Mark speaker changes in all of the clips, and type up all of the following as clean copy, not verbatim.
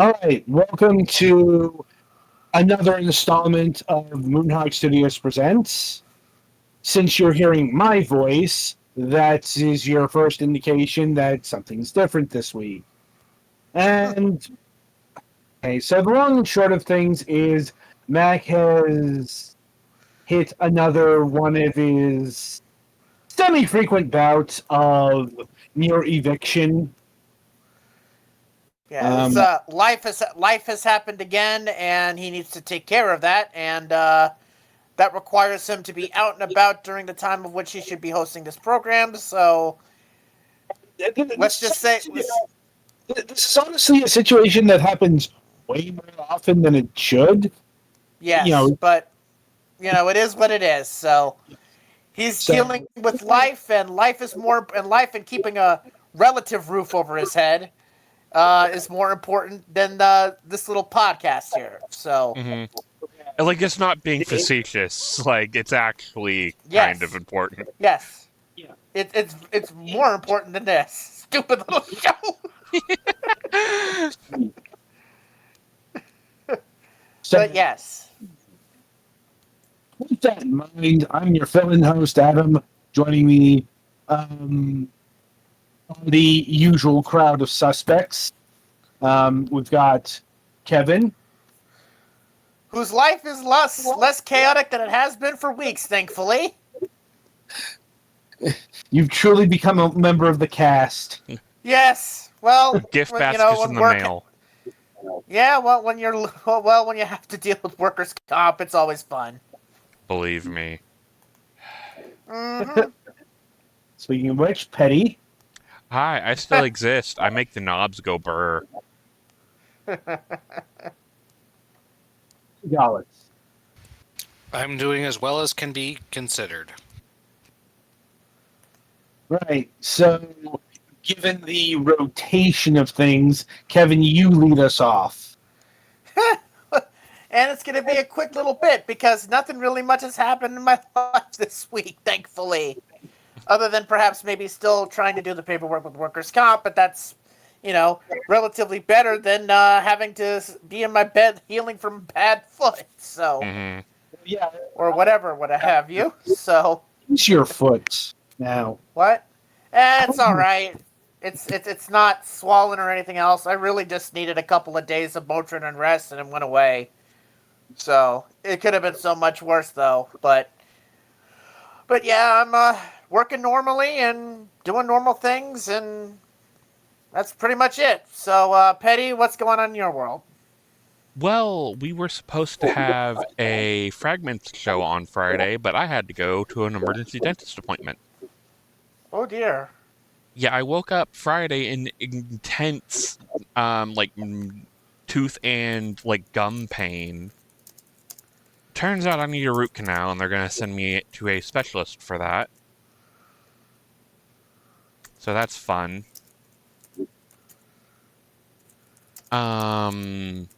Speaker 1: All right, welcome to another installment of Moonhawk Studios Presents. Since you're hearing my voice, that is your first indication that something's different this week. And okay, so the long and short of things is Mac has hit another one of his semi-frequent bouts of near eviction.
Speaker 2: Yeah,
Speaker 1: Um,
Speaker 2: life has happened again, and he needs to take care of that, and that requires him to be out and about during the time of which he should be hosting this program. So let's
Speaker 1: this,
Speaker 2: just say,
Speaker 1: this is honestly a situation that happens way more often than it should. You
Speaker 2: yes,
Speaker 1: know,
Speaker 2: but it is what it is. So he's dealing
Speaker 1: so
Speaker 2: with life and keeping a relative roof over his head is more important than this little podcast here. So
Speaker 3: hmm And, like, it's not being facetious. Like, it's actually kind of
Speaker 2: yes,
Speaker 3: important.
Speaker 2: yes, it's more important than this stupid little show.
Speaker 1: so
Speaker 2: But yes,
Speaker 1: with that in mind, I'm your fill-in host, Adam. Joining me, um, the usual crowd of suspects. We've got Kevin.
Speaker 2: whose life is less chaotic than it has been for weeks, thankfully.
Speaker 1: You've truly become a member of the cast.
Speaker 2: Yes. Well,
Speaker 3: Gift baskets in
Speaker 2: when
Speaker 3: the
Speaker 2: work.
Speaker 3: mail.
Speaker 2: Yeah. When you have to deal with workers' comp, it's always fun.
Speaker 3: Believe me.
Speaker 2: Mm-hmm.
Speaker 1: Speaking of which, Petty.
Speaker 3: Hi, I still exist. I make the knobs go burr.
Speaker 1: Gallets.
Speaker 4: I'm doing as well as can be considered.
Speaker 1: Right. So, given the rotation of things, Kevin, you lead us off.
Speaker 2: And it's going to be a quick little bit because nothing really much has happened in my life this week, thankfully. Other than perhaps maybe still trying to do the paperwork with workers' comp, but that's, relatively better than having to be in my bed healing from a bad foot. So,
Speaker 3: hmm
Speaker 1: Yeah,
Speaker 2: or whatever, what have you. So,
Speaker 1: use your foot now.
Speaker 2: what? It's all right. It's not swollen or anything else. I really just needed a couple of days of Motrin and rest, and it went away. So it could have been so much worse, though. But yeah, I'm working normally and doing normal things, and that's pretty much it. So, Petty, what's going on in your world?
Speaker 3: Well, we were supposed to have a Fragments show on Friday, but I had to go to an emergency dentist appointment.
Speaker 2: Oh dear.
Speaker 3: Yeah, I woke up Friday in intense, tooth and, gum pain. Turns out I need a root canal, and they're going to send me to a specialist for that. So that's fun. Um,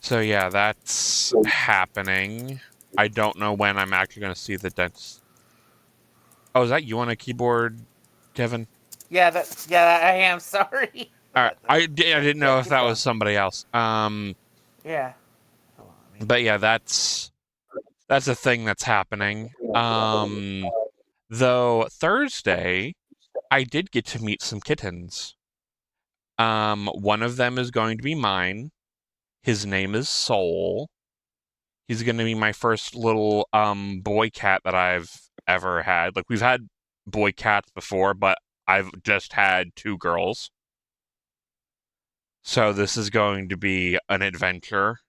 Speaker 3: so yeah, that's happening. I don't know when I'm actually going to see the dentist. Oh, is that you on a keyboard, Kevin?
Speaker 2: Yeah, I am sorry.
Speaker 3: All right, I didn't know if that was somebody else.
Speaker 2: Yeah.
Speaker 3: But yeah, that's a thing that's happening. Though Thursday, I did get to meet some kittens. One of them is going to be mine. His name is Soul. He's going to be my first little boy cat that I've ever had. Like, we've had boy cats before, but I've just had two girls. So this is going to be an adventure.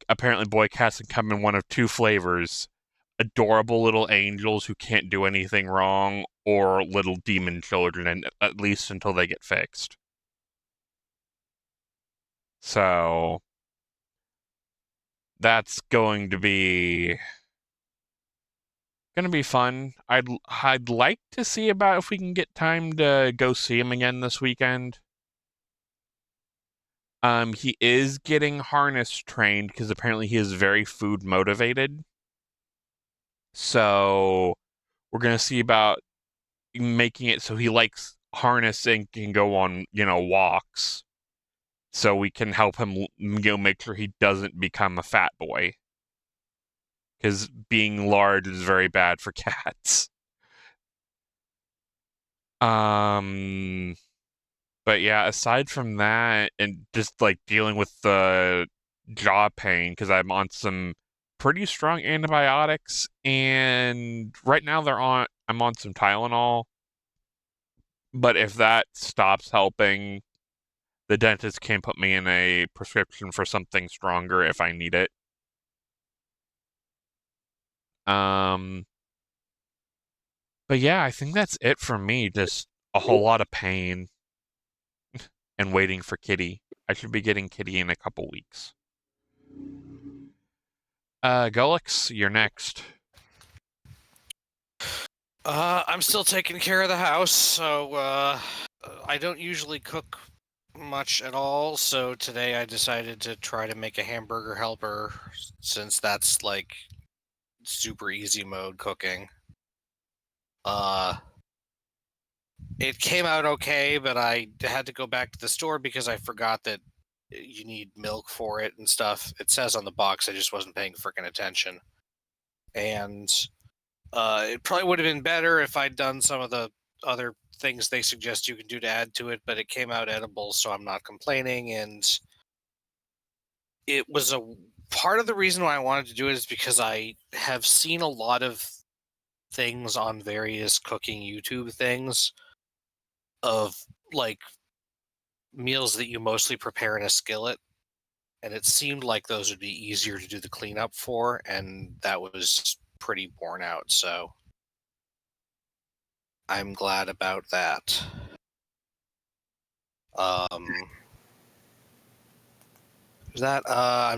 Speaker 3: Apparently boy cats can come in one of two flavors: adorable little angels who can't do anything wrong, or little demon children, and at least until they get fixed. So that's going to be fun. I'd like to see about if we can get time to go see him again this weekend. He is getting harness trained because apparently he is very food motivated. So we're gonna see about making it so he likes harness and can go on, walks. So we can help him, make sure he doesn't become a fat boy. Because being large is very bad for cats. But yeah, aside from that, and just like dealing with the jaw pain, because I'm on some pretty strong antibiotics, and right now I'm on some Tylenol. But if that stops helping, the dentist can put me in a prescription for something stronger if I need it. But yeah, I think that's it for me. Just a whole lot of pain and waiting for Kitty. I should be getting Kitty in a couple weeks. Gulix, you're next.
Speaker 4: I'm still taking care of the house, so I don't usually cook much at all. So today I decided to try to make a hamburger helper, since that's like super easy mode cooking. It came out okay, but I had to go back to the store because I forgot that you need milk for it and stuff. It says on the box, I just wasn't paying freaking attention. And it probably would have been better if I'd done some of the other things they suggest you can do to add to it, but it came out edible, so I'm not complaining. And it was a part of the reason why I wanted to do it is because I have seen a lot of things on various cooking YouTube things of like meals that you mostly prepare in a skillet, and it seemed like those would be easier to do the cleanup for, and that was pretty worn out, so I'm glad about that. I'm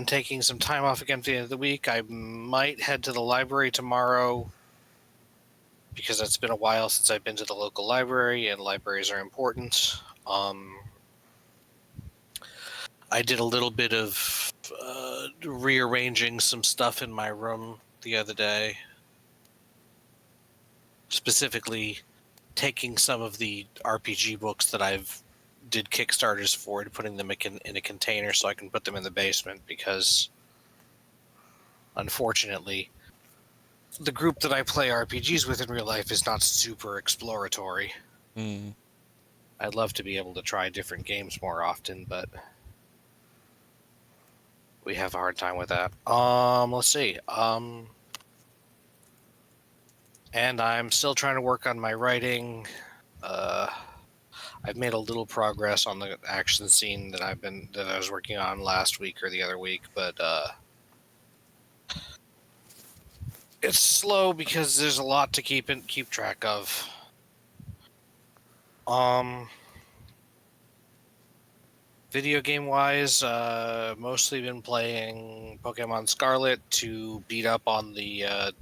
Speaker 4: taking some time off again for the end of the week. I might head to the library tomorrow because it's been a while since I've been to the local library, and libraries are important. I did a little bit of rearranging some stuff in my room the other day. Specifically, taking some of the RPG books that I've did Kickstarters for and putting them in a container so I can put them in the basement, because unfortunately the group that I play RPGs with in real life is not super exploratory. I'd love to be able to try different games more often, but we have a hard time with that. Let's see. And I'm still trying to work on my writing. I've made a little progress on the action scene that I was working on last week or the other week, but it's slow because there's a lot to keep track of. Video game wise, mostly been playing Pokemon Scarlet to beat up on the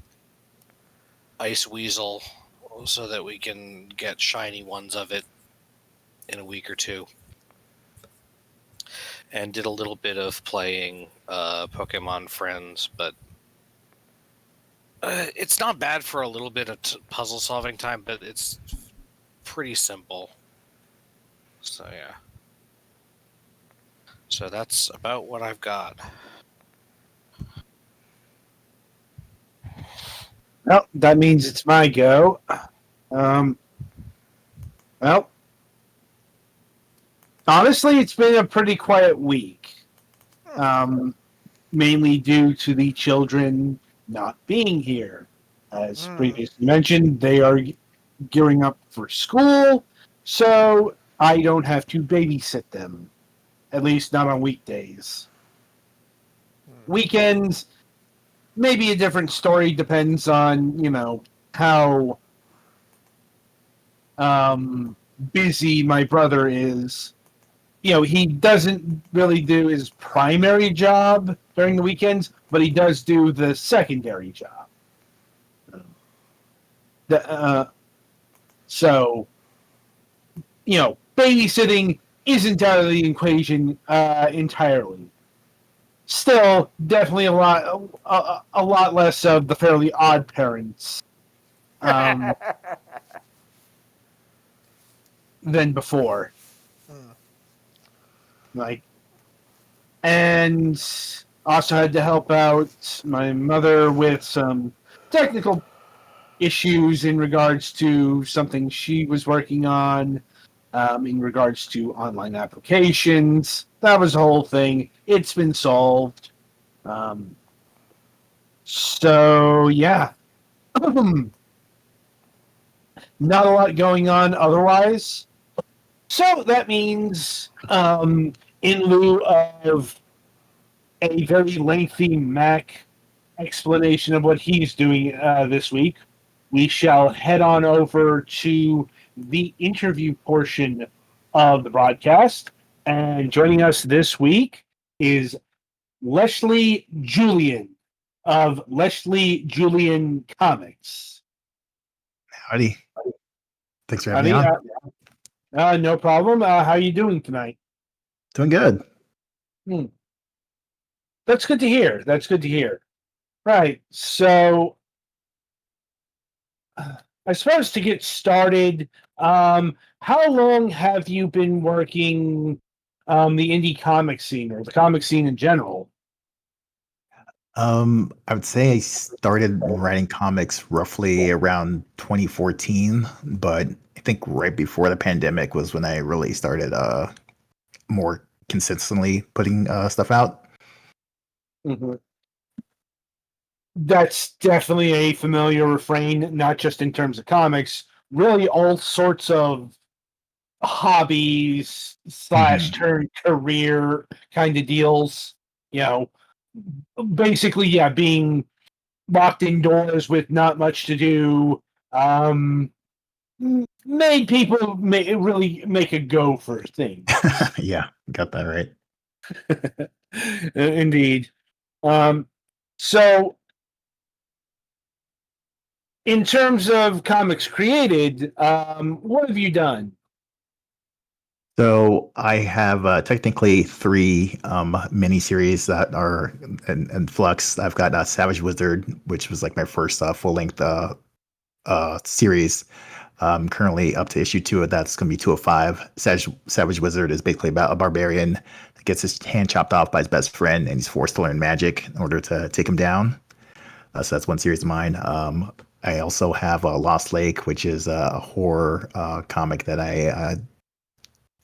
Speaker 4: Ice Weasel so that we can get shiny ones of it in a week or two. And did a little bit of playing Pokemon Friends, but it's not bad for a little bit of puzzle solving time, but it's pretty simple. So yeah. So that's about what I've got.
Speaker 1: Well, that means it's my go. Well, honestly, it's been a pretty quiet week. Mainly due to the children not being here. As previously mentioned, they are gearing up for school, so I don't have to babysit them. At least not on weekdays. Weekends, maybe a different story, depends on, how busy my brother is. He doesn't really do his primary job during the weekends, but he does do the secondary job. So, babysitting isn't out of the equation entirely. Still, definitely a lot less of the Fairly Odd Parents. than before.
Speaker 2: Hmm.
Speaker 1: Like, and also had to help out my mother with some technical issues in regards to something she was working on, in regards to online applications. That was the whole thing. It's been solved. So yeah, not a lot going on otherwise. So that means, in lieu of a very lengthy Mac explanation of what he's doing this week, we shall head on over to the interview portion of the broadcast. And joining us this week is Leshy Julien of Leshy Julien Comics.
Speaker 5: Howdy. Thanks for having me
Speaker 1: Honey,
Speaker 5: on.
Speaker 1: no problem. How are you doing tonight?
Speaker 5: Doing good.
Speaker 1: That's good to hear. That's good to hear. Right. So, I suppose to get started, how long have you been working the indie comic scene or the comic scene in general?
Speaker 5: I would say I started writing comics roughly around 2014, but I think right before the pandemic was when I really started more consistently putting stuff out.
Speaker 1: Mhm. That's definitely a familiar refrain, not just in terms of comics, really all sorts of hobbies slash
Speaker 5: Mhm.
Speaker 1: turn career kind of deals. You know, basically, yeah, being locked indoors with not much to do, um, made people really make a go for things.
Speaker 5: Yeah, got that right.
Speaker 1: Indeed. So, in terms of comics created, what have you done?
Speaker 5: So I have technically three miniseries that are in flux. I've got Savage Wizard, which was like my first full-length series. Currently up to issue 2 of that's going to be 205. Savage Wizard is basically about a barbarian that gets his hand chopped off by his best friend, and he's forced to learn magic in order to take him down. So that's one series of mine. I also have Lost Lake, which is a horror comic that I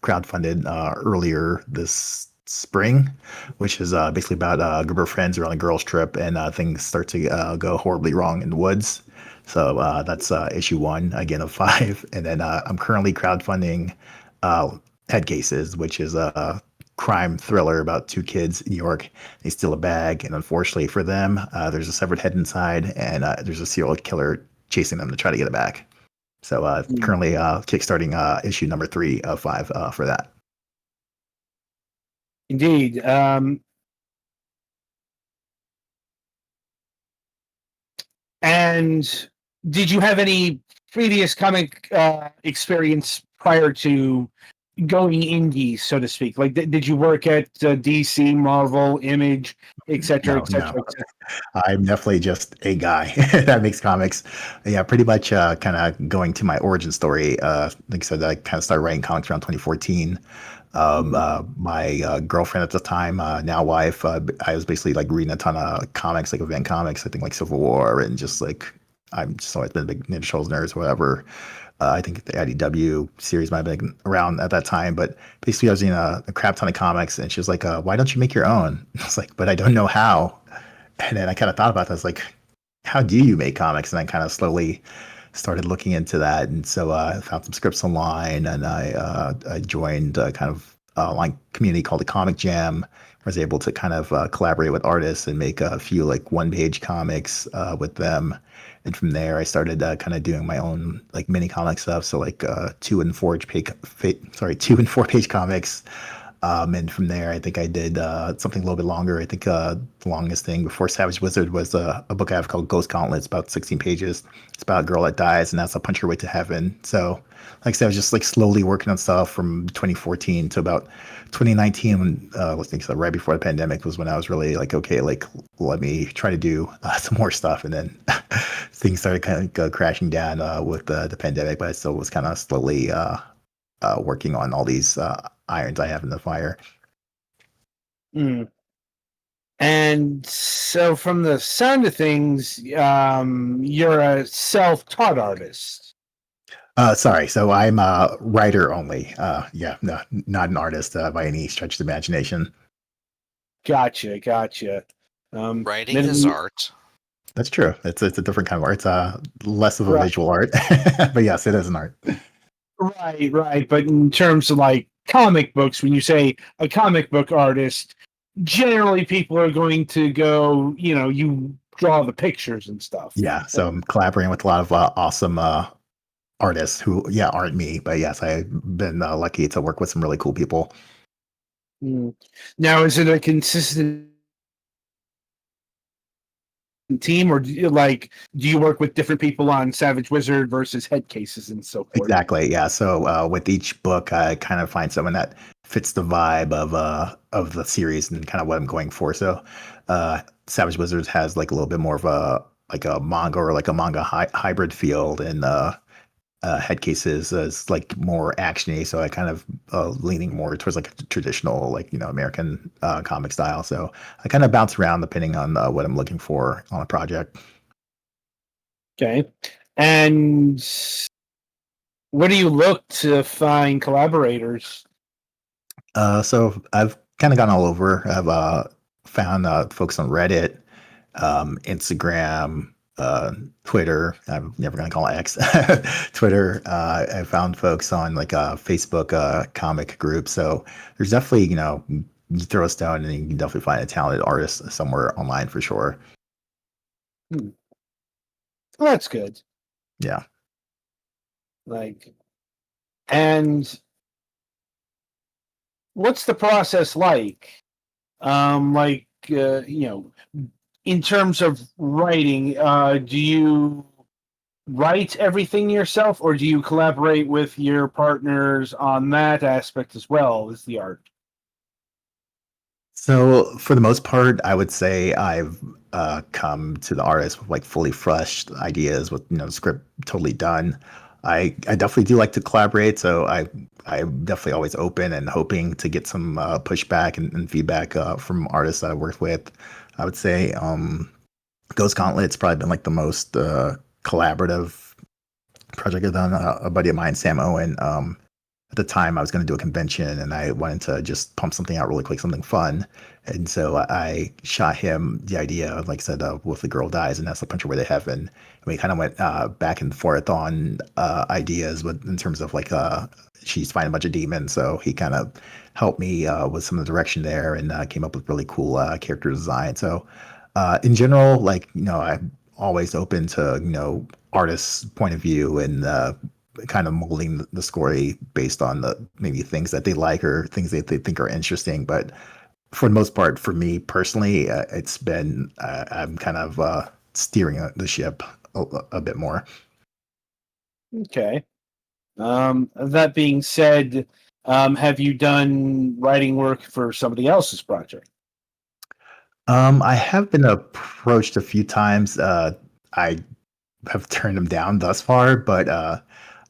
Speaker 5: crowdfunded earlier this spring, which is basically about a group of friends who are on a girls' trip, and things start to go horribly wrong in the woods. So that's issue 1, again, of 5. And then I'm currently crowdfunding Head Cases, which is a crime thriller about 2 kids in New York. They steal a bag, and unfortunately for them, there's a severed head inside, and there's a serial killer chasing them to try to get it back. So currently kickstarting issue number 3 of 5 for that.
Speaker 1: Indeed. And did you have any previous comic experience prior to going indie, so to speak? Like, did you work at DC, Marvel, Image, etc.,
Speaker 5: No,
Speaker 1: etc.,
Speaker 5: no.
Speaker 1: etc.?
Speaker 5: I'm definitely just a guy that makes comics. Yeah, pretty much kind of going to my origin story. Like I said, I kind of started writing comics around 2014. My girlfriend at the time, now wife, I was basically like reading a ton of comics, like event comics, I think like Civil War, and just like I'm just always been a big Ninja Turtles nerd, whatever. I think the IDW series might have been around at that time, but basically I was reading a crap ton of comics, and she was like, "Why don't you make your own?" I was like, "But I don't know how." And then I kind of thought about that. I was like, how do you make comics? And I kind of slowly started looking into that. And so I found some scripts online, and I joined a kind of online community called the Comic Jam. I was able to kind of collaborate with artists and make a few like 1-page comics with them. And from there, I started kind of doing my own like mini comic stuff. So like 2 and 4 page comics. And from there, I think I did something a little bit longer. I think the longest thing before Savage Wizard was a book I have called Ghost Gauntlet. It's about 16 pages. It's about a girl that dies and has to punch her way to heaven. So, like I said, I was just like slowly working on stuff from 2014 to about 2019, when I think so, right before the pandemic was when I was really like, okay, like let me try to do some more stuff. And then things started kind of crashing down with the pandemic, but I still was kind of slowly working on all these irons I have in the fire.
Speaker 1: Mm. And so, from the sound of things, you're a self-taught artist.
Speaker 5: Sorry, so I'm a writer only. Yeah, no, not an artist by any stretch of the imagination.
Speaker 1: Gotcha.
Speaker 4: Writing
Speaker 1: then
Speaker 4: is
Speaker 1: we-
Speaker 4: art.
Speaker 5: That's true. It's a different kind of art. It's less of a
Speaker 1: Right.
Speaker 5: visual art, but yes, it is an art.
Speaker 1: Right. But in terms of like comic books, when you say a comic book artist, generally people are going to go, you draw the pictures and stuff.
Speaker 5: Yeah, so I'm collaborating with a lot of awesome artists who, aren't me, but yes, I've been lucky to work with some really cool people.
Speaker 1: Mm. Now, is it a consistent team, or do you work with different people on Savage Wizard versus head cases and so forth?
Speaker 5: Exactly. Yeah. So with each book, I kind of find someone that fits the vibe of the series and kind of what I'm going for. So Savage Wizards has like a little bit more of a manga or like a manga hybrid feel, and head cases is like more actiony. So I kind of leaning more towards like a traditional American comic style. So I kind of bounce around depending on what I'm looking for on a project.
Speaker 1: Okay. And where do you look to find collaborators?
Speaker 5: So I've kind of gone all over. I've found folks on Reddit, Instagram, Twitter. I'm never going to call it X. Twitter. I found folks on like a Facebook comic group. So there's definitely, you throw a stone and you can definitely find a talented artist somewhere online for sure.
Speaker 1: Well, that's good.
Speaker 5: Yeah.
Speaker 1: And what's the process like? In terms of writing, do you write everything yourself, or do you collaborate with your partners on that aspect as well as the art?
Speaker 5: So for the most part, I would say I've come to the artist with like fully fleshed ideas with script totally done. I definitely do like to collaborate, so I'm definitely always open and hoping to get some pushback and feedback from artists that I worked with. I would say Ghost Gauntlet's probably been like the most collaborative project I've done. A buddy of mine, Sam Owen. At the time, I was going to do a convention and I wanted to just pump something out really quick, something fun. And so I shot him the idea, like I said, with The Girl Dies and That's the Puncher Way to Heaven. And we kind of went back and forth on ideas in terms of like she's fighting a bunch of demons. So he kind of helped me with some of the direction there and came up with really cool character design. So in general, I'm always open to, artists' point of view and kind of molding the story based on the maybe things that they like or things that they think are interesting. But for the most part, for me personally, it's been I'm kind of steering the ship a bit more.
Speaker 1: Okay. That being said, have you done writing work for somebody else's project?
Speaker 5: I have been approached a few times. I have turned them down thus far, but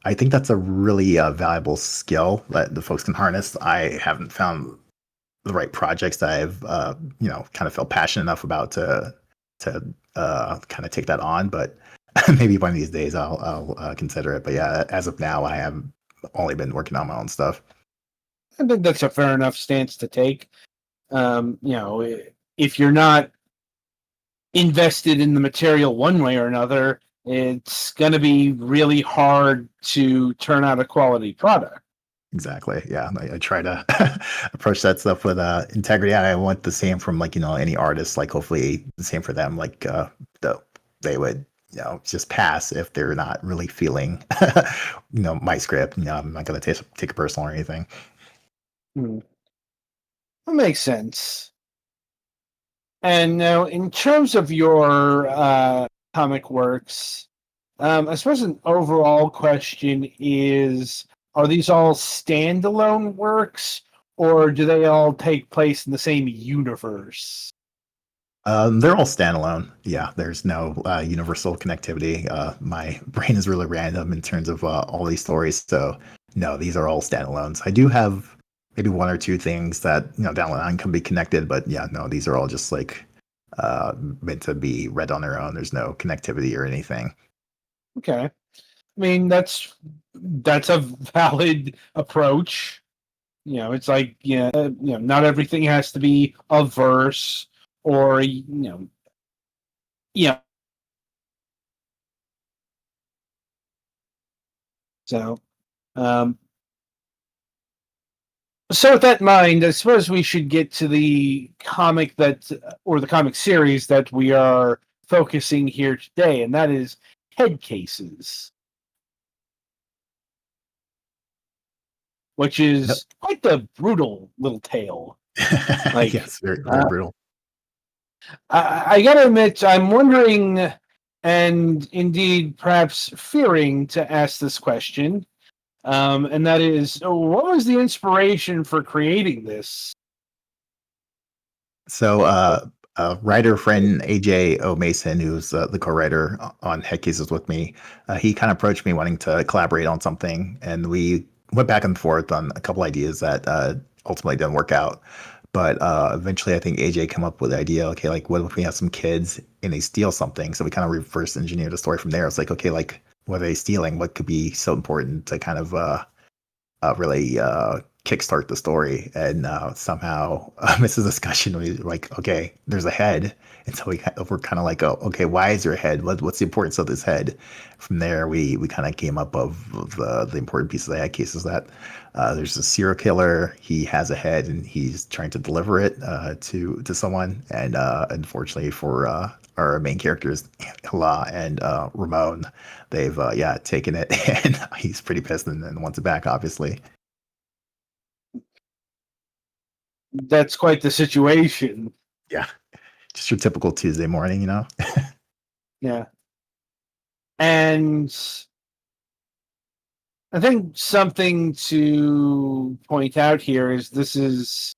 Speaker 5: I think that's a really valuable skill that the folks can harness. I haven't found the right projects that I've kind of felt passionate enough about to kind of take that on. But maybe one of these days I'll consider it. But yeah, as of now, I have only been working on my own stuff.
Speaker 1: I think that's a fair enough stance to take. If you're not invested in the material one way or another, it's going to be really hard to turn out a quality product.
Speaker 5: Exactly. Yeah, I try to approach that stuff with integrity. I want the same from any artist. Like hopefully the same for them. They would just pass if they're not really feeling my script. I'm not going to take it personal or anything.
Speaker 1: That makes sense. And now, in terms of your comic works, I suppose an overall question is: are these all standalone works, or do they all take place in the same universe?
Speaker 5: They're all standalone. Yeah, there's no universal connectivity. My brain is really random in terms of all these stories. So no, these are all standalones. I do have maybe one or two things that down the line can be connected, but yeah, no, these are all just like meant to be read on their own. There's no connectivity or anything.
Speaker 1: Okay. I mean, that's a valid approach. It's like, not everything has to be a verse or, yeah. So, um, so with that in mind, I suppose we should get to the comic or the comic series that we are focusing here today, and that is Head Cases, which is quite the brutal little tale. Like,
Speaker 5: yes, very, very brutal.
Speaker 1: I gotta admit, I'm wondering, and indeed perhaps fearing to ask this question, and that is, what was the inspiration for creating this?
Speaker 5: So, writer friend AJ O. Mason, who's the co-writer on Head Cases with me, he kind of approached me wanting to collaborate on something, and we went back and forth on a couple ideas that ultimately didn't work out. But eventually, I think AJ came up with the idea. Okay, like what if we have some kids and they steal something? So we kind of reverse engineered the story from there. It's like, okay, like what are they stealing? What could be so important to kind of really kickstart the story? And somehow this is a discussion. We like, okay, there's a head, and so we're kind of like, oh, okay, why is there a head? What's the importance of this head? From there, we kind of came up of the important pieces of the head cases that there's a serial killer. He has a head, and he's trying to deliver it to someone. And unfortunately for our main characters, Hila and Ramon, they've taken it, and he's pretty pissed and wants it back, obviously.
Speaker 1: That's quite the situation.
Speaker 5: Yeah, just your typical Tuesday morning,
Speaker 1: Yeah. And I think something to point out here is this is,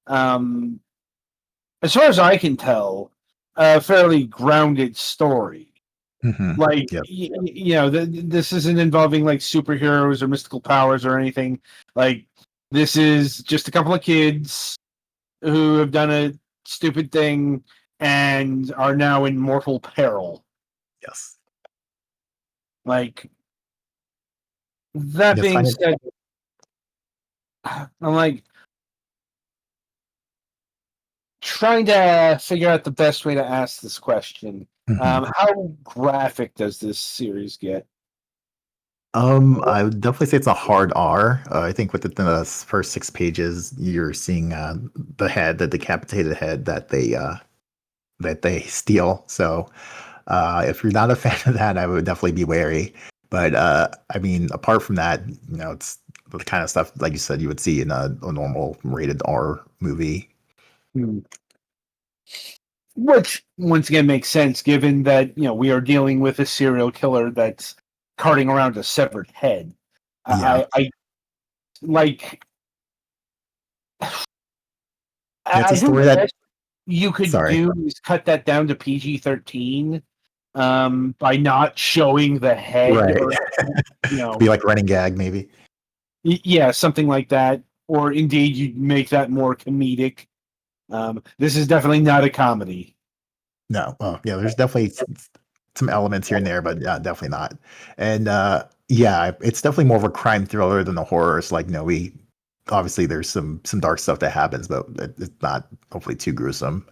Speaker 1: as far as I can tell, a fairly grounded story. Like,
Speaker 5: Yep.
Speaker 1: this isn't involving like superheroes or mystical powers or anything. Like, this is just a couple of kids who have done a stupid thing and are now in mortal peril.
Speaker 5: Yes.
Speaker 1: Like, that
Speaker 5: Yes,
Speaker 1: being said, I'm like trying to figure out the best way to ask this question. How graphic does this series get?
Speaker 5: I would definitely say it's a hard R. I think within the first 6 pages, you're seeing the head, the decapitated head that they steal. So if you're not a fan of that, I would definitely be wary. But I mean, apart from that, it's the kind of stuff, like you said, you would see in a normal rated R movie.
Speaker 1: Which, once again, makes sense given that, we are dealing with a serial killer that's carting around a severed head.
Speaker 5: Yeah.
Speaker 1: I like.
Speaker 5: It's
Speaker 1: I
Speaker 5: a
Speaker 1: think
Speaker 5: story
Speaker 1: the
Speaker 5: that.
Speaker 1: best you could
Speaker 5: Sorry.
Speaker 1: do is cut that down to PG-13 by not showing the head.
Speaker 5: Right.
Speaker 1: Or,
Speaker 5: Be like running gag, maybe.
Speaker 1: yeah, something like that. Or indeed, you make that more comedic. This is definitely not a comedy.
Speaker 5: No. Well, yeah, there's definitely some elements here and there, but definitely not. And it's definitely more of a crime thriller than a horror. It's like, we obviously there's some dark stuff that happens, but it's not hopefully too gruesome.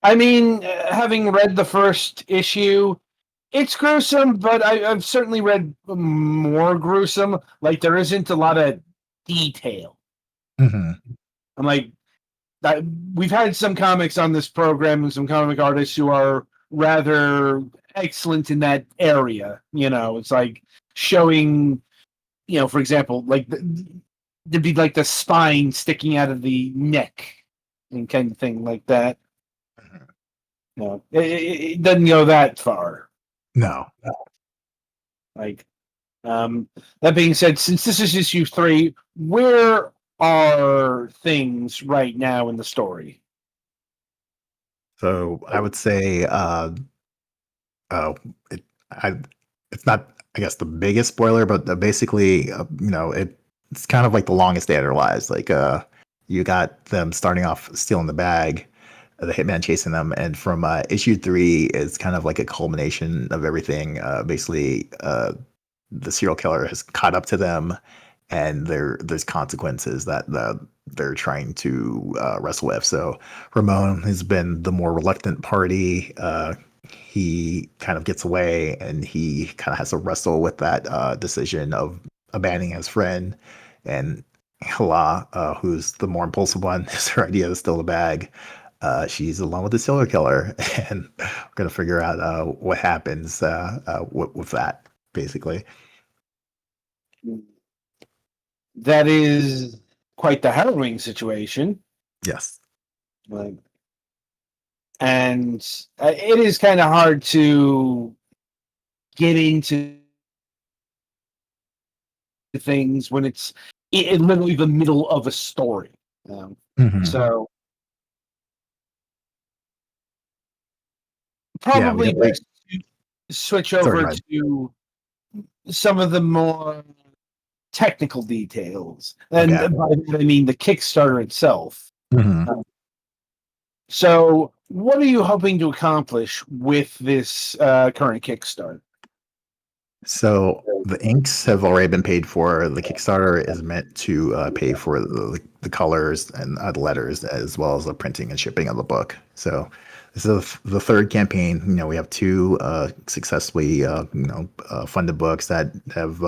Speaker 1: I mean, having read the first issue, it's gruesome, but I've certainly read more gruesome. Like, there isn't a lot of detail. I'm like, we've had some comics on this program and some comic artists who are rather excellent in that area. It's like showing, for example, like there'd be like the spine sticking out of the neck and kind of thing like that. No, it doesn't go that far.
Speaker 5: No.
Speaker 1: Like, that being said, since this is issue 3, where are things right now in the story?
Speaker 5: So I would say, it's not I guess the biggest spoiler, but basically, it's kind of like the longest day of their lives. Like, you got them starting off stealing the bag, the hitman chasing them, and from issue 3 is kind of like a culmination of everything. Basically, the serial killer has caught up to them, and there's consequences that they're trying to wrestle with. So Ramon has been the more reluctant party. He kind of gets away, and he kind of has to wrestle with that decision of abandoning his friend. And Hala, who's the more impulsive one, is her idea to steal the bag. She's alone with the serial killer, and we're gonna figure out what happens with that, basically.
Speaker 1: That is quite the harrowing situation.
Speaker 5: Yes.
Speaker 1: Like, and it is kind of hard to get into things when it's in literally the middle of a story.
Speaker 5: Mhm.
Speaker 1: So
Speaker 5: Yeah,
Speaker 1: probably
Speaker 5: we
Speaker 1: best to switch
Speaker 5: Sorry, go
Speaker 1: over
Speaker 5: ahead.
Speaker 1: to some of the more technical details, and
Speaker 5: Okay.
Speaker 1: by that I mean the Kickstarter itself.
Speaker 5: Mhm.
Speaker 1: So, what are you hoping to accomplish with this current Kickstarter?
Speaker 5: So the inks have already been paid for. The Kickstarter is meant to pay for the colors and the letters, as well as the printing and shipping of the book. So this is the third campaign. We have 2 successfully funded books that have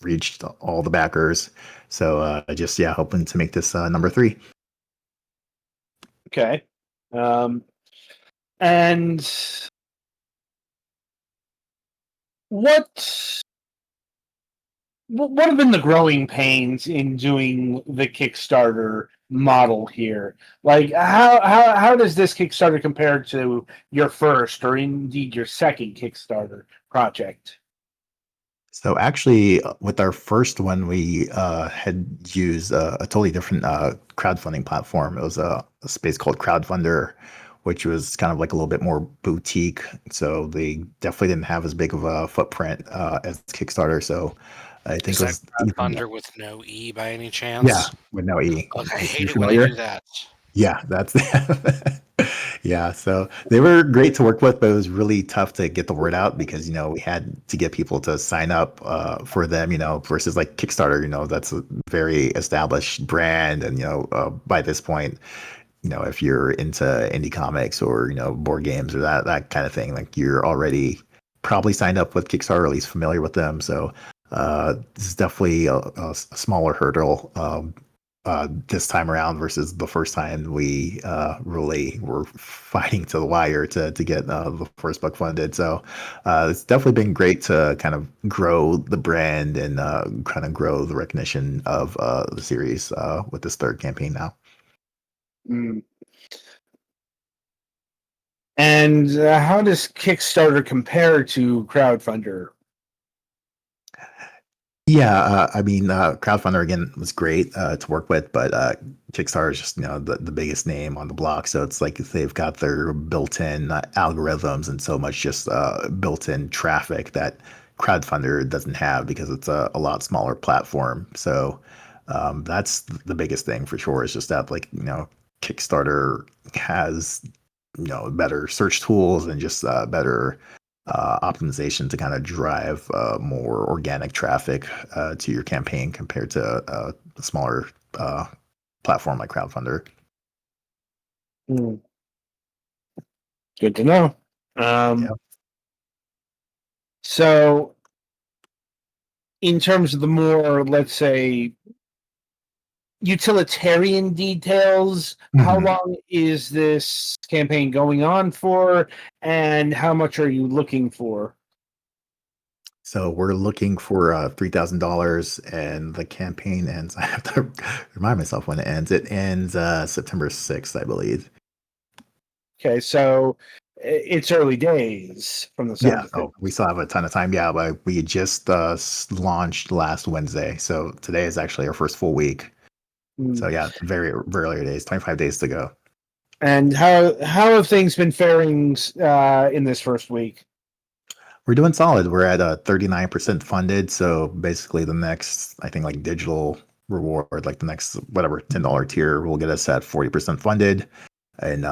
Speaker 5: reached all the backers. So just hoping to make this number 3.
Speaker 1: Okay, and what what have been the growing pains in doing the Kickstarter model here? Like, how does this Kickstarter compare to your first, or indeed your second Kickstarter project?
Speaker 5: So actually, with our first one, we had used a totally different crowdfunding platform. It was a space called Crowdfunder, which was kind of like a little bit more boutique. So they definitely didn't have as big of a footprint as Kickstarter. So I think
Speaker 4: Is
Speaker 5: it
Speaker 4: that
Speaker 5: was even,
Speaker 4: Thunder with no E by any
Speaker 5: yeah,
Speaker 4: chance?
Speaker 5: with no E.
Speaker 4: Look, I
Speaker 5: You
Speaker 4: hate it when they
Speaker 5: familiar?
Speaker 4: do that.
Speaker 5: Yeah, that's yeah. So they were great to work with, but it was really tough to get the word out because we had to get people to sign up for them. Versus like Kickstarter. That's a very established brand, and by this point, if you're into indie comics or board games or that kind of thing, like you're already probably signed up with Kickstarter, or at least familiar with them. So this is definitely a smaller hurdle. This time around versus the first time we really were fighting to the wire to get the first book funded. So it's definitely been great to kind of grow the brand and kind of grow the recognition of the series with this third campaign now.
Speaker 1: Mm. And how does Kickstarter compare to Crowdfunder?
Speaker 5: Yeah, I mean, Crowdfunder again was great to work with, but Kickstarter is just the biggest name on the block. So it's like they've got their built-in algorithms and so much just built-in traffic that Crowdfunder doesn't have because it's a lot smaller platform. So that's the biggest thing for sure. Is just that like Kickstarter has better search tools and just better optimization to kind of drive more organic traffic to your campaign compared to a smaller platform like Crowdfunder.
Speaker 1: Mm. Good to know.
Speaker 5: Yeah.
Speaker 1: So, in terms of the more, let's say, utilitarian details, how
Speaker 5: Mhm.
Speaker 1: long is this campaign going on for, and how much are you looking for?
Speaker 5: So we're looking for $3,000, and the campaign ends. I have to remind myself when it ends. It ends September 6th, I believe.
Speaker 1: Okay, so it's early days from the
Speaker 5: Yeah,
Speaker 1: sound of
Speaker 5: so we
Speaker 1: things.
Speaker 5: still have a ton of time. Yeah, but we just launched last Wednesday, so today is actually our first full week. So
Speaker 1: Mm.
Speaker 5: yeah, very very early days. 25 days to go.
Speaker 1: And how have things been faring in this first week?
Speaker 5: We're doing solid. We're at 39% funded. So basically, the next, I think, like digital reward, like the next whatever $10 tier, will get us at 40% funded. And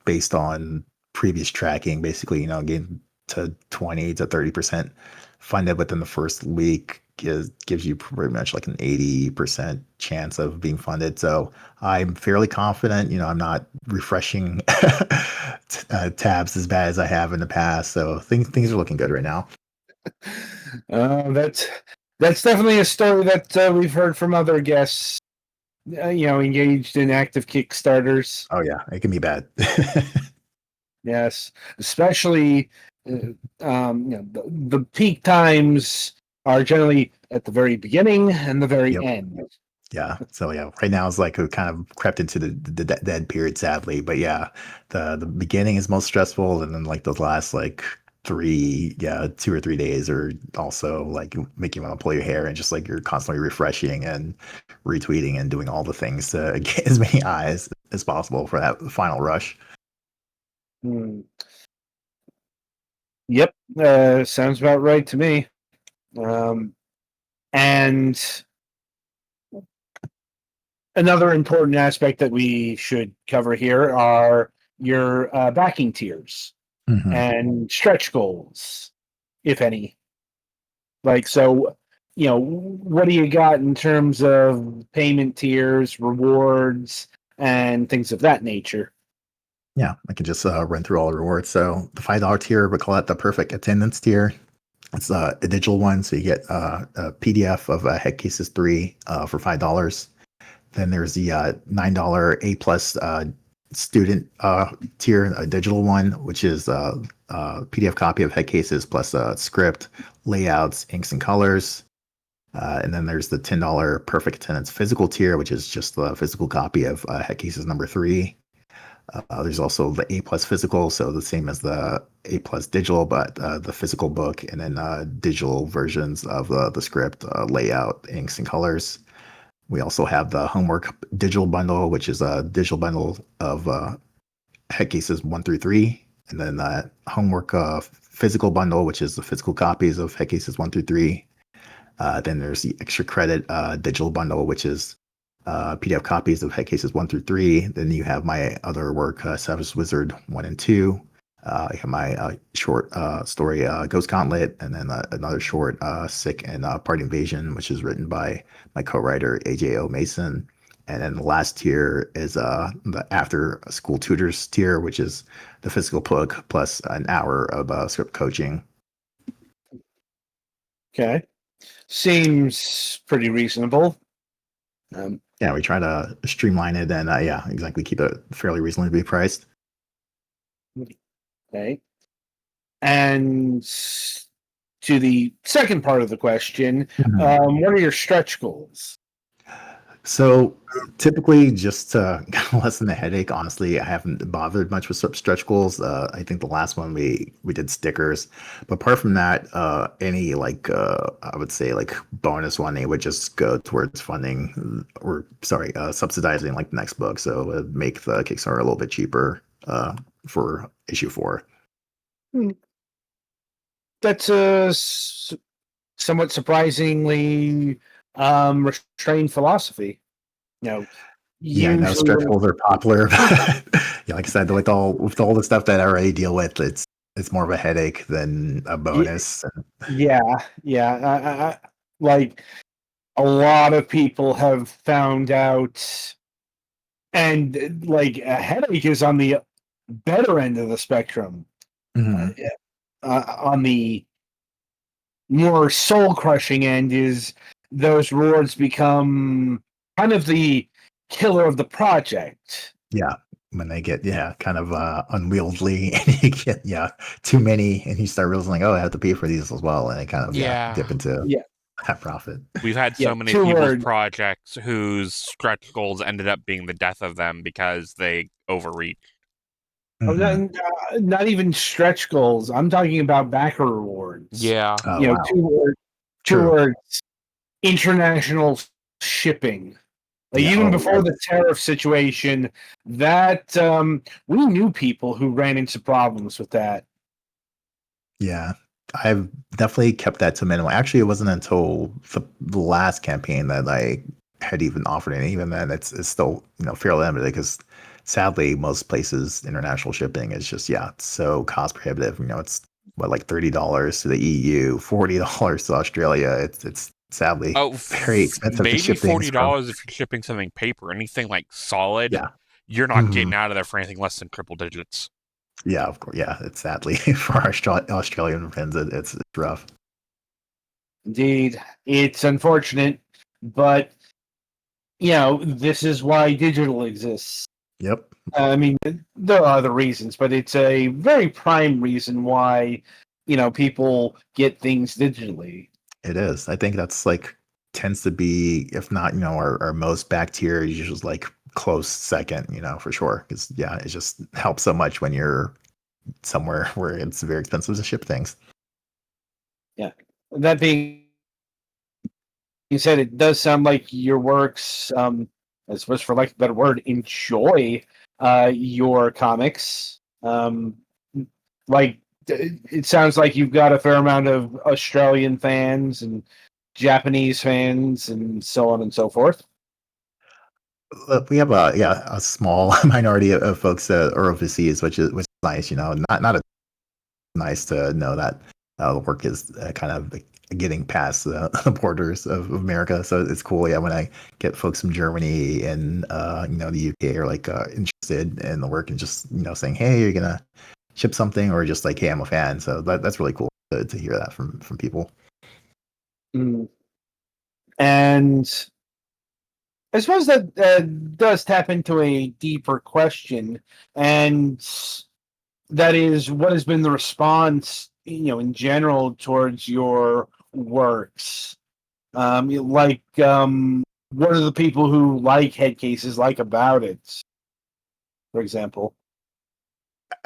Speaker 5: based on previous tracking, basically, getting to 20 to 30% funded within the first week gives you pretty much like an 80% chance of being funded. So I'm fairly confident. I'm not refreshing tabs as bad as I have in the past. So things are looking good right now.
Speaker 1: That's definitely a story that we've heard from other guests. Engaged in active Kickstarters.
Speaker 5: Oh yeah, it can be bad.
Speaker 1: Yes, especially the peak times are generally at the very beginning and the very end.
Speaker 5: Yeah. So yeah, right now it's like we kind of crept into the dead period, sadly. But yeah, the beginning is most stressful, and then like those last like 2 or 3 days are also like make you want to pull your hair, and just like you're constantly refreshing and retweeting and doing all the things to get as many eyes as possible for that final rush.
Speaker 1: Yep, sounds about right to me. And another important aspect that we should cover here are your backing tiers and stretch goals, if any. Like, so, what do you got in terms of payment tiers, rewards, and things of that nature?
Speaker 5: Yeah, I can just run through all the rewards. So the $5 tier, we call it the perfect attendance tier. It's a digital one, so you get a PDF of Head Cases 3 for $5. Then there's the $9 A plus student tier, a digital one, which is a PDF copy of Head Cases plus script, layouts, inks, and colors. And then there's the $10 perfect attendance physical tier, which is just the physical copy of Head Cases number 3. There's also the A plus physical, so the same as the A plus digital, but the physical book, and then digital versions of the script, layout, inks, and colors. We also have the homework digital bundle, which is a digital bundle of Head Cases 1 through 3, and then the homework physical bundle, which is the physical copies of Head Cases 1 through 3. Then there's the extra credit digital bundle, which is PDF copies of Head Cases 1 through 3. Then you have my other work, Savage Wizard 1 and 2. I have my short story, Ghost Gauntlet, and then another short, Sick and Party Invasion, which is written by my co-writer, AJO Mason. And then the last tier is the after school tutors tier, which is the physical book plus an hour of script coaching.
Speaker 1: Okay. Seems pretty reasonable.
Speaker 5: Yeah, we try to streamline it and exactly, keep it fairly reasonably priced.
Speaker 1: Okay. And to the second part of the question, what are your stretch goals?
Speaker 5: So typically, just to lessen the headache, honestly, I haven't bothered much with stretch goals. I think the last one we did stickers, but apart from that, any I would say like bonus one, they would just go towards funding subsidizing like the next book, so it would make the Kickstarter a little bit cheaper for issue 4.
Speaker 1: That's a somewhat surprisingly restrained philosophy.
Speaker 5: Yeah, I know stretch goals are popular. Yeah, like I said, with all the stuff that I already deal with, it's more of a headache than a bonus.
Speaker 1: Yeah. I like a lot of people have found out, and like a headache is on the better end of the spectrum. On the more soul crushing end is those rewards become kind of the killer of the project.
Speaker 5: Yeah, when they get kind of unwieldy, and you get too many, and you start realizing like, oh, I have to pay for these as well, and it kind of dip into that profit.
Speaker 3: We've had so many people's projects whose stretch goals ended up being the death of them because they overreach.
Speaker 1: Not even stretch goals. I'm talking about backer rewards.
Speaker 3: Yeah.
Speaker 1: Two words: international shipping. Even before the tariff situation, that we knew people who ran into problems with that.
Speaker 5: Yeah, I've definitely kept that to minimum. Actually, it wasn't until the last campaign that I had even offered it. Even then, it's still fairly limited because sadly most places international shipping is just it's so cost prohibitive. It's what, like $30 to the EU, $40 to Australia. It's sadly
Speaker 3: Oh,
Speaker 5: very expensive to
Speaker 3: maybe
Speaker 5: ship things from.
Speaker 3: $40 if you're shipping something paper. Anything like solid,
Speaker 5: Yeah.
Speaker 3: you're not
Speaker 5: Mhm.
Speaker 3: getting out of there for anything less than triple digits.
Speaker 5: Yeah, of course. Yeah, it's sadly for our Australian friends, it's rough.
Speaker 1: Indeed, it's unfortunate, but this is why digital exists.
Speaker 5: Yep.
Speaker 1: I mean, there are other reasons, but it's a very prime reason why people get things digitally.
Speaker 5: It is. I think that's like tends to be, if not, our most back tier, usually like close second, for sure. Because it just helps so much when you're somewhere where it's very expensive to ship things.
Speaker 1: Yeah. That being said, it does sound like your works, I suppose for lack of a better word, enjoy your comics. Like it sounds like you've got a fair amount of Australian fans and Japanese fans and so on and so forth.
Speaker 5: We have a small minority of folks that are overseas, which is nice. Not nice to know that the work is kind of getting past the borders of America. So it's cool, when I get folks from Germany and the UK are like interested in the work and just saying, hey, you're gonna ship something, or just like, hey, I'm a fan. So that's really cool to hear that from people.
Speaker 1: Mm. And I suppose that does tap into a deeper question, and that is, what has been the response, in general towards your works? What are the people who like head cases like about it, for example?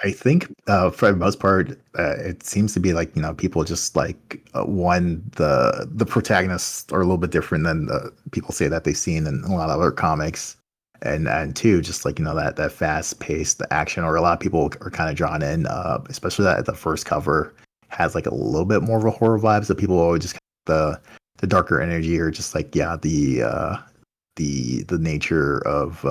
Speaker 5: I think for the most part, it seems to be like people just like one, the protagonists are a little bit different than the people say that they've seen in a lot of other comics, and two, just like that fast paced action, or a lot of people are kind of drawn in, especially that the first cover has like a little bit more of a horror vibe, so people always just the darker energy, or just like the nature of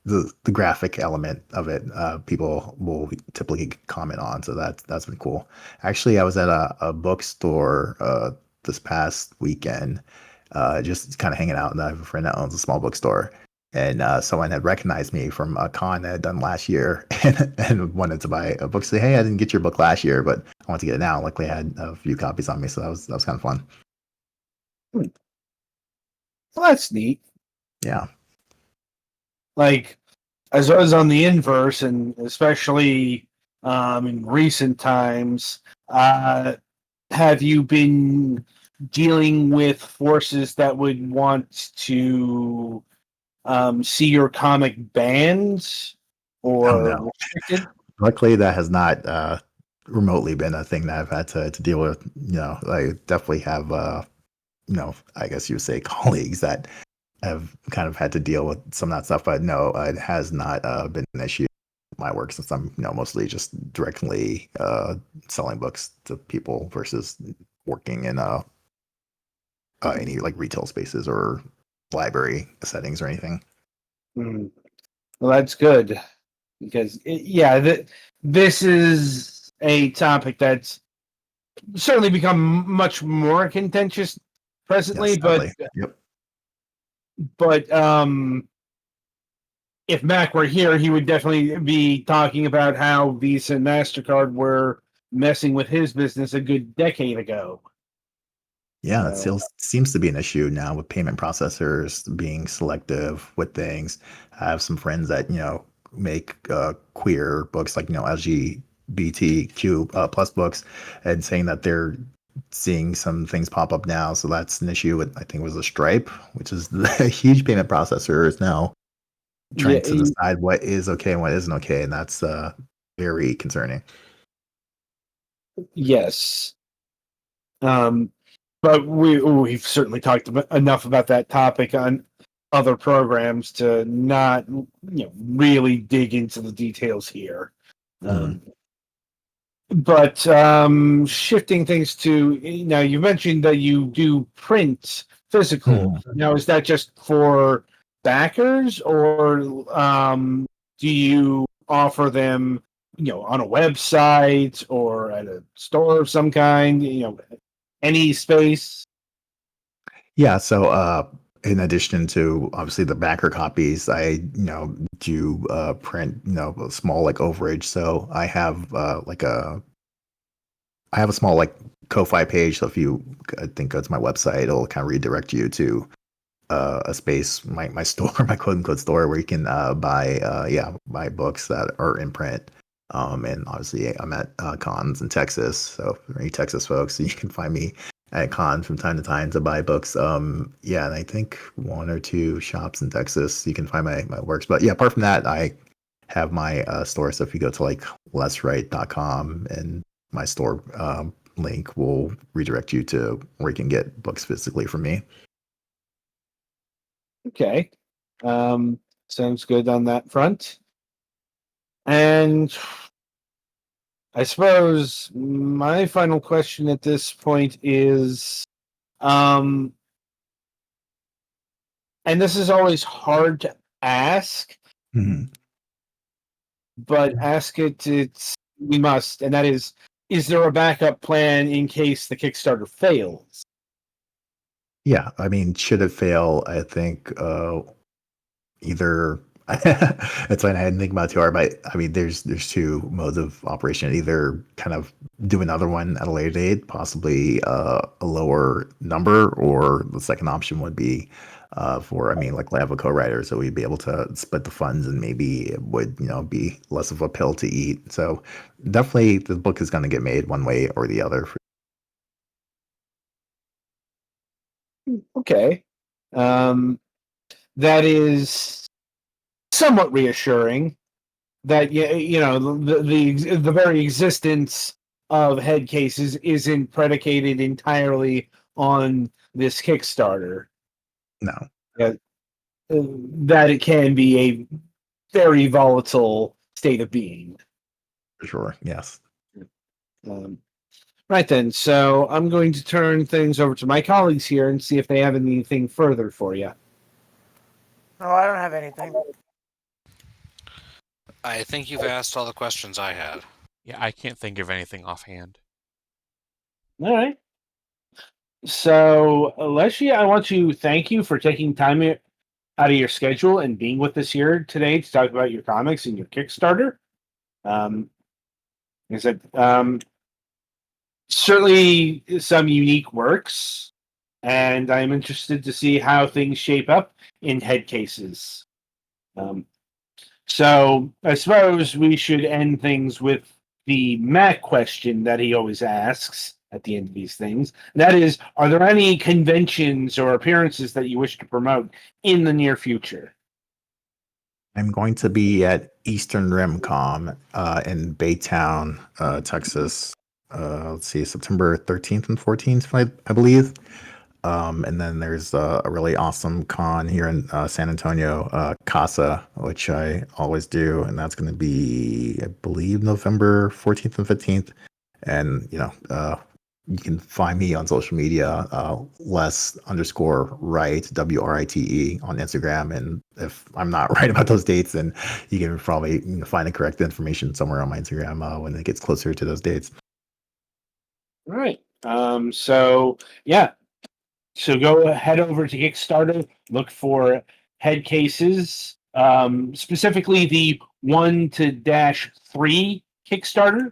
Speaker 5: the graphic element of it, people will typically comment on. So that's been cool. Actually, I was at a bookstore this past weekend, just kind of hanging out, and I have a friend that owns a small bookstore. And someone had recognized me from a con that I had done last year, and wanted to buy a book. Say, hey, I didn't get your book last year, but I want to get it now. Luckily, I had a few copies on me, so that was kind of fun.
Speaker 1: Well, that's neat.
Speaker 5: Yeah.
Speaker 1: Like, as well as on the inverse, and especially in recent times, have you been dealing with forces that would want to see your comic banned
Speaker 5: Oh
Speaker 1: or
Speaker 5: no.
Speaker 1: restricted?
Speaker 5: Luckily, that has not remotely been a thing that I've had to deal with. I definitely have, I guess you would say colleagues that have kind of had to deal with some of that stuff. But no, it has not been an issue with my work, since I'm, mostly just directly selling books to people versus working in any like retail spaces or library settings or anything.
Speaker 1: Hmm. Well, that's good, because this is a topic that's certainly become much more contentious presently,
Speaker 5: Yes,
Speaker 1: but
Speaker 5: sadly. Yep.
Speaker 1: but if Mac were here, he would definitely be talking about how Visa and MasterCard were messing with his business a good decade ago.
Speaker 5: Yeah, it
Speaker 1: So,
Speaker 5: still seems to be an issue now with payment processors being selective with things. I have some friends that, make queer books, like, LGBTQ plus books, and saying that they're seeing some things pop up now. So that's an issue with, I think it was a Stripe, which is the huge payment processor, is now
Speaker 1: yeah,
Speaker 5: trying to decide what is okay and what isn't okay. And that's very concerning.
Speaker 1: yes. Um, but we've certainly talked enough about that topic on other programs to not really dig into the details here.
Speaker 5: Mhm.
Speaker 1: But shifting things to now, you mentioned that you do print physical. Now, is that just for backers, or do you offer them, on a website or at a store of some kind? Any space.
Speaker 5: Yeah, so in addition to obviously the backer copies, I do print a small like overage. So I have a small like Ko-fi page. So if you I think go to my website, it'll kind of redirect you to a space, my store, my quote unquote store, where you can buy books that are in print. And obviously I'm at cons in Texas, so for any Texas folks, you can find me at cons from time to time to buy books. And I think one or two shops in Texas you can find my works. But yeah, apart from that, I have my store. So if you go to like lesswrite.com, and my store link will redirect you to where you can get books physically from me.
Speaker 1: Okay. Sounds good on that front. And I suppose my final question at this point is, and this is always hard to ask, but ask we must, and that is there a backup plan in case the Kickstarter fails?
Speaker 5: Yeah, I mean, should it fail, I think either it's like I hadn't think about it too hard, but I mean, there's two modes of operation. Either kind of do another one at a later date, possibly a lower number, or the second option would be for, I mean, like I have a co-writer, so we'd be able to split the funds, and maybe it would be less of a pill to eat. So definitely, the book is going to get made one way or the other.
Speaker 1: Okay. That is somewhat reassuring that the very existence of head cases isn't predicated entirely on this Kickstarter.
Speaker 5: No,
Speaker 1: That it can be a very volatile state of being.
Speaker 5: for sure. Yes.
Speaker 1: Right then, so I'm going to turn things over to my colleagues here and see if they have anything further for you.
Speaker 2: No, I don't have anything.
Speaker 4: I think you've asked all the questions I had.
Speaker 3: Yeah, I can't think of anything offhand.
Speaker 1: All right. So, Leshy, I want to thank you for taking time out of your schedule and being with us here today to talk about your comics and your Kickstarter. Is that certainly some unique works, and I'm interested to see how things shape up in head cases. So I suppose we should end things with the Matt question that he always asks at the end of these things. That is, are there any conventions or appearances that you wish to promote in the near future?
Speaker 5: I'm going to be at Eastern Rim Con in Baytown, Texas. Let's see, September 13th and 14th, I believe. And then there's a really awesome con here in San Antonio, Casa, which I always do, and that's going to be, I believe, November 14th and 15th. And you can find me on social media, Les_Write, WRITE on Instagram. And if I'm not right about those dates, then you can probably find the correct information somewhere on my Instagram when it gets closer to those dates.
Speaker 1: All right. So yeah. So go head over to Kickstarter, look for head cases, specifically the 1-3 Kickstarter.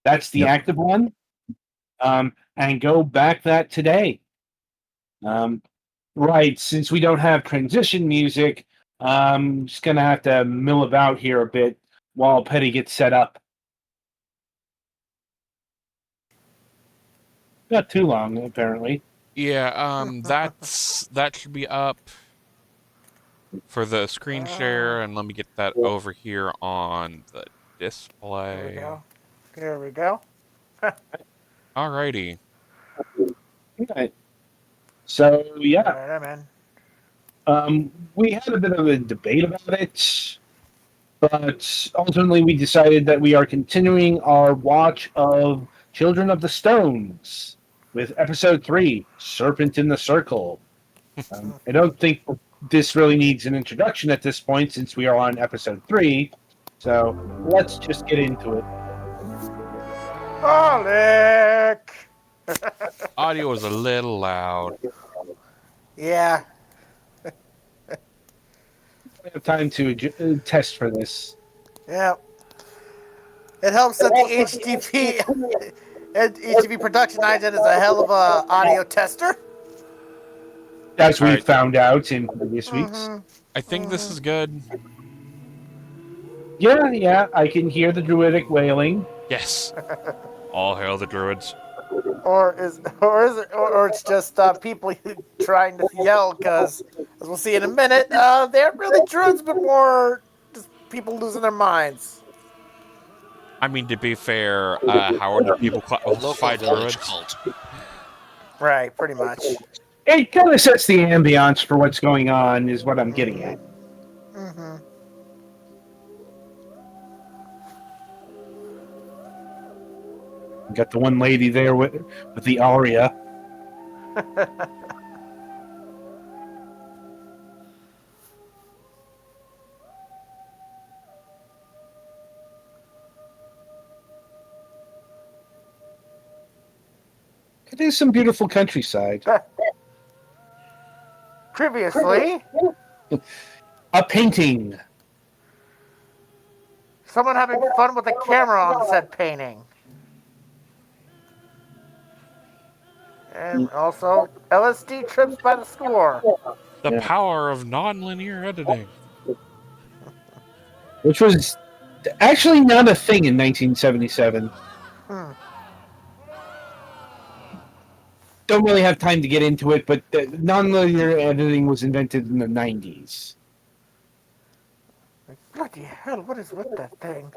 Speaker 1: That's the active one. And go back that today. Right, since we don't have transition music, I'm just going to have to mill about here a bit while Petty gets set up. Not too long, apparently.
Speaker 3: Yeah, that should be up for the screen share, and let me get that over here on the display.
Speaker 2: Here we go.
Speaker 3: Alrighty.
Speaker 1: Okay. So yeah.
Speaker 2: All right, I'm in.
Speaker 1: We had a bit of a debate about it. But ultimately, we decided that we are continuing our watch of Children of the Stones with episode 3, Serpent in the Circle. I don't think this really needs an introduction at this point since we are on episode 3. So let's just get into it.
Speaker 2: Alec!
Speaker 3: Audio is a little loud.
Speaker 2: Yeah.
Speaker 1: I have time to test for this.
Speaker 2: Yeah. It helps that the HTV production agent is a hell of a audio tester.
Speaker 1: As we
Speaker 3: Alright.
Speaker 1: found out in previous weeks.
Speaker 3: I think this is good.
Speaker 1: Yeah, I can hear the druidic wailing.
Speaker 3: Yes. All hail the druids.
Speaker 2: Or it's just people trying to yell because, as we'll see in a minute, they aren't really druids, but more just people losing their minds.
Speaker 3: I mean, to be fair, how are the people
Speaker 4: Local
Speaker 3: classified
Speaker 4: village
Speaker 3: druids?
Speaker 4: cult.
Speaker 2: Right, pretty much.
Speaker 1: It kind of sets the ambiance for what's going on, is what I'm getting at.
Speaker 2: Mm-hmm.
Speaker 1: Got the one lady there with the aria. It is some beautiful countryside.
Speaker 2: Previously,
Speaker 1: A painting.
Speaker 2: someone having fun with a camera on said painting. And also, LSD trips by the score.
Speaker 3: The
Speaker 1: Yeah.
Speaker 3: power of non-linear editing.
Speaker 1: Which was actually not a thing in 1977.
Speaker 2: Hmm.
Speaker 1: Don't really have time to get into it, but nonlinear editing was invented in the 90s.
Speaker 2: Bloody hell, what is with that thing?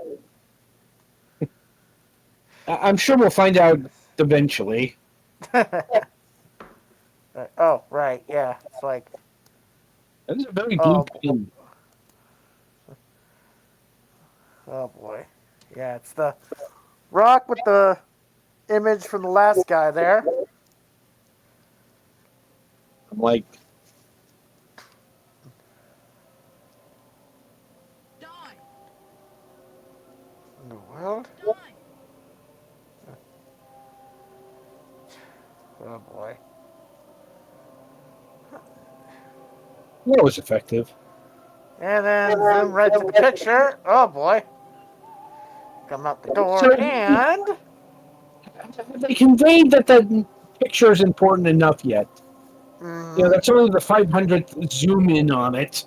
Speaker 1: I'm sure we'll find out eventually.
Speaker 2: Oh, right, yeah. It's like,
Speaker 1: That is a very blue paint.
Speaker 2: oh boy. Yeah, it's the rock with the image from the last guy there.
Speaker 1: I'm like,
Speaker 2: In the world? Oh boy.
Speaker 1: that was effective.
Speaker 2: And then zoom right to the picture. Oh boy. Come out the door
Speaker 1: So-
Speaker 2: and...
Speaker 1: They conveyed that the picture is important enough yet.
Speaker 2: Mhm.
Speaker 1: That's only the 500th zoom in on it.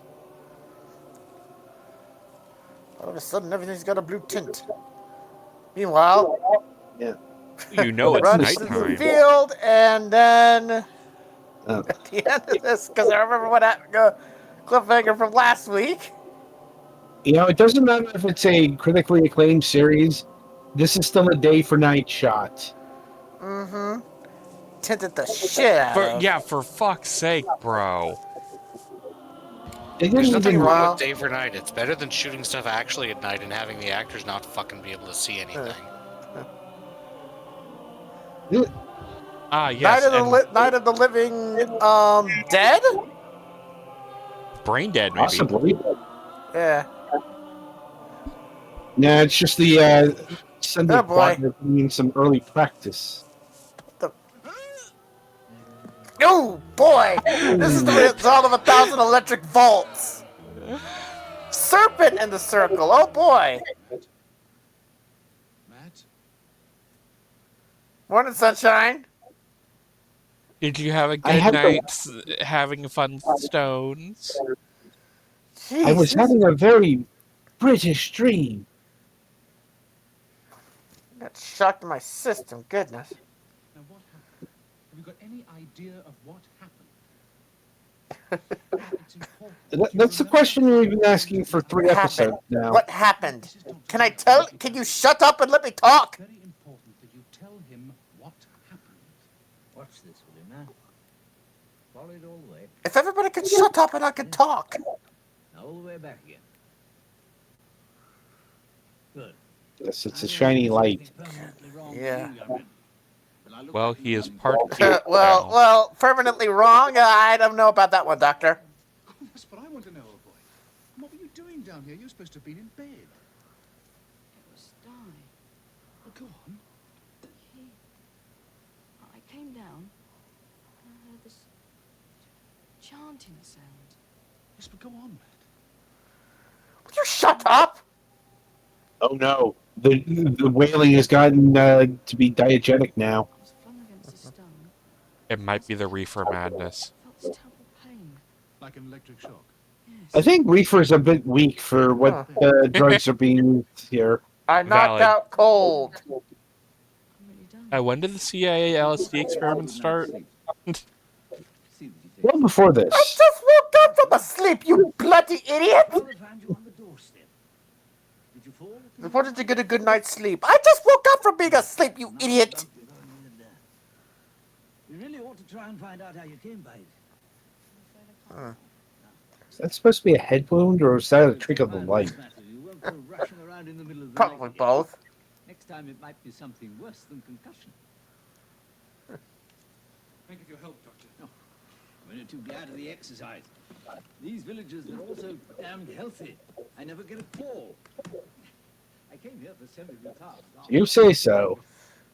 Speaker 2: All of a sudden, everything's got a blue tint. Meanwhile,
Speaker 3: You know it's
Speaker 2: runs to the
Speaker 3: nighttime.
Speaker 2: field, and then
Speaker 1: Oh.
Speaker 2: at the end of this, because I remember what happened, cliffhanger from last week.
Speaker 1: It doesn't matter if it's a critically acclaimed series. This is still a day for night shot.
Speaker 2: Mm-hmm. Tinted the shit out of.
Speaker 3: For fuck's sake, bro.
Speaker 1: They
Speaker 4: There's
Speaker 1: didn't
Speaker 4: nothing
Speaker 1: even.
Speaker 4: wrong
Speaker 2: Wow.
Speaker 4: with day for night. It's better than shooting stuff actually at night and having the actors not fucking be able to see anything.
Speaker 3: Ah, yes,
Speaker 2: Night of the Living Dead?
Speaker 3: brain dead, maybe.
Speaker 1: Possibly.
Speaker 2: Yeah.
Speaker 1: Nah, it's just the Sunday
Speaker 2: Oh, boy.
Speaker 1: doing some early practice.
Speaker 2: Oh boy! This is the result of 1,000 electric volts. Serpent in the circle. Oh boy!
Speaker 6: Matt?
Speaker 2: Morning, sunshine.
Speaker 3: Did you have a
Speaker 1: I
Speaker 3: good
Speaker 1: had
Speaker 3: night having fun with stones?
Speaker 2: Jeez,
Speaker 1: I was having a very British dream.
Speaker 2: got shocked in my system. Goodness.
Speaker 6: Now what happened? Have you got any idea of what happened? It's important.
Speaker 1: That's the question we've been asking for 3
Speaker 2: What
Speaker 1: episodes
Speaker 2: happened?
Speaker 1: now.
Speaker 2: What happened? Can I tell? Can you shut up and let me talk?
Speaker 6: Very important that you tell him what happened.
Speaker 7: Watch this, will you, now? Follow it all the way.
Speaker 2: If everybody could shut up and I could talk.
Speaker 7: Now all the way back again. Good.
Speaker 1: Yes, it's a shiny light.
Speaker 2: Yeah.
Speaker 3: Well, he is part cute now.
Speaker 2: well, permanently wrong? I don't know about that one, Doctor.
Speaker 6: That's what I want to know, old boy. What were you doing down here? You're supposed to have been in bed.
Speaker 8: It was Di.
Speaker 6: Oh, go on.
Speaker 8: I came down and I heard this chanting sound.
Speaker 6: Yes, but go on, lad.
Speaker 2: Would you shut up?
Speaker 1: Oh no, the wailing has gotten to be diegetic now.
Speaker 8: I was flung against a stone.
Speaker 3: It might be the reefer madness.
Speaker 8: I felt this terrible pain.
Speaker 6: Like an electric shock.
Speaker 8: Yes.
Speaker 1: I think reefer's a bit weak for what drugs are being used here.
Speaker 2: I knocked
Speaker 3: Valid.
Speaker 2: out cold.
Speaker 8: I'm really done.
Speaker 3: When did the CIA LSD experiment start?
Speaker 1: Well, before
Speaker 2: I
Speaker 1: this.
Speaker 2: just woke up from a sleep, you bloody idiot!
Speaker 7: Found you on the doorstep. Did you fall?
Speaker 2: Before did you get a good night's sleep? I just woke up from being asleep, you idiot!
Speaker 7: You really ought to try and find out how you came by it.
Speaker 1: Is that supposed to be a head wound, or is that a trick of the light?
Speaker 7: You won't go rushing around in the middle of the
Speaker 2: Probably
Speaker 7: night.
Speaker 2: both.
Speaker 7: Next time it might be something worse than concussion.
Speaker 6: Thank you for your help, Doctor.
Speaker 7: I'm only too glad of the exercise. These villagers are also damned healthy. I never get a call. I came here for semi-retired.
Speaker 1: You say so.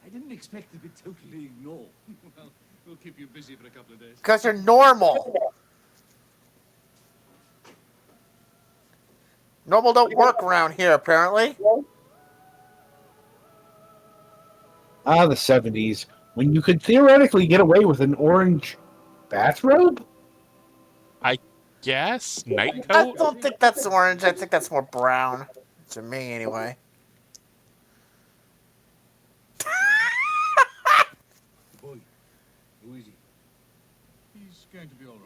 Speaker 7: I didn't expect to be totally ignored.
Speaker 6: Well, we'll keep you busy for a couple of days.
Speaker 2: Because you're normal. Normal don't work around here, apparently.
Speaker 1: Ah, the 70s, when you could theoretically get away with an orange bathrobe?
Speaker 3: Yes, night
Speaker 2: I
Speaker 3: coat.
Speaker 2: don't think that's orange. I think that's more brown. To me, anyway.
Speaker 6: Boy, who is he? He's going to be all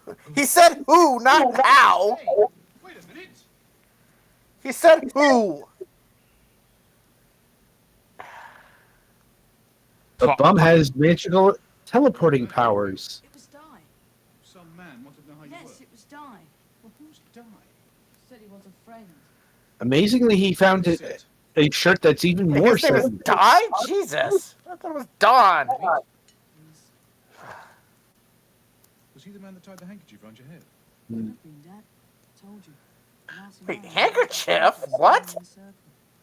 Speaker 6: right.
Speaker 2: He said who, not how.
Speaker 6: Hey, wait a minute.
Speaker 2: He said who.
Speaker 1: The bum has magical teleporting powers.
Speaker 8: It was Di.
Speaker 6: Some man wanted to know how you were.
Speaker 8: Yes, it was Di.
Speaker 6: Well, who's died?
Speaker 8: Said he was a friend.
Speaker 1: Amazingly, he found a shirt that's even more
Speaker 2: His name is
Speaker 1: 70s.
Speaker 2: Di? Jesus. I thought it was Don.
Speaker 6: Was he the man that tied the handkerchief around your head?
Speaker 8: Could have been, Dad. Told you. Last
Speaker 2: Wait,
Speaker 8: night,
Speaker 2: handkerchief? What?
Speaker 8: in a circle.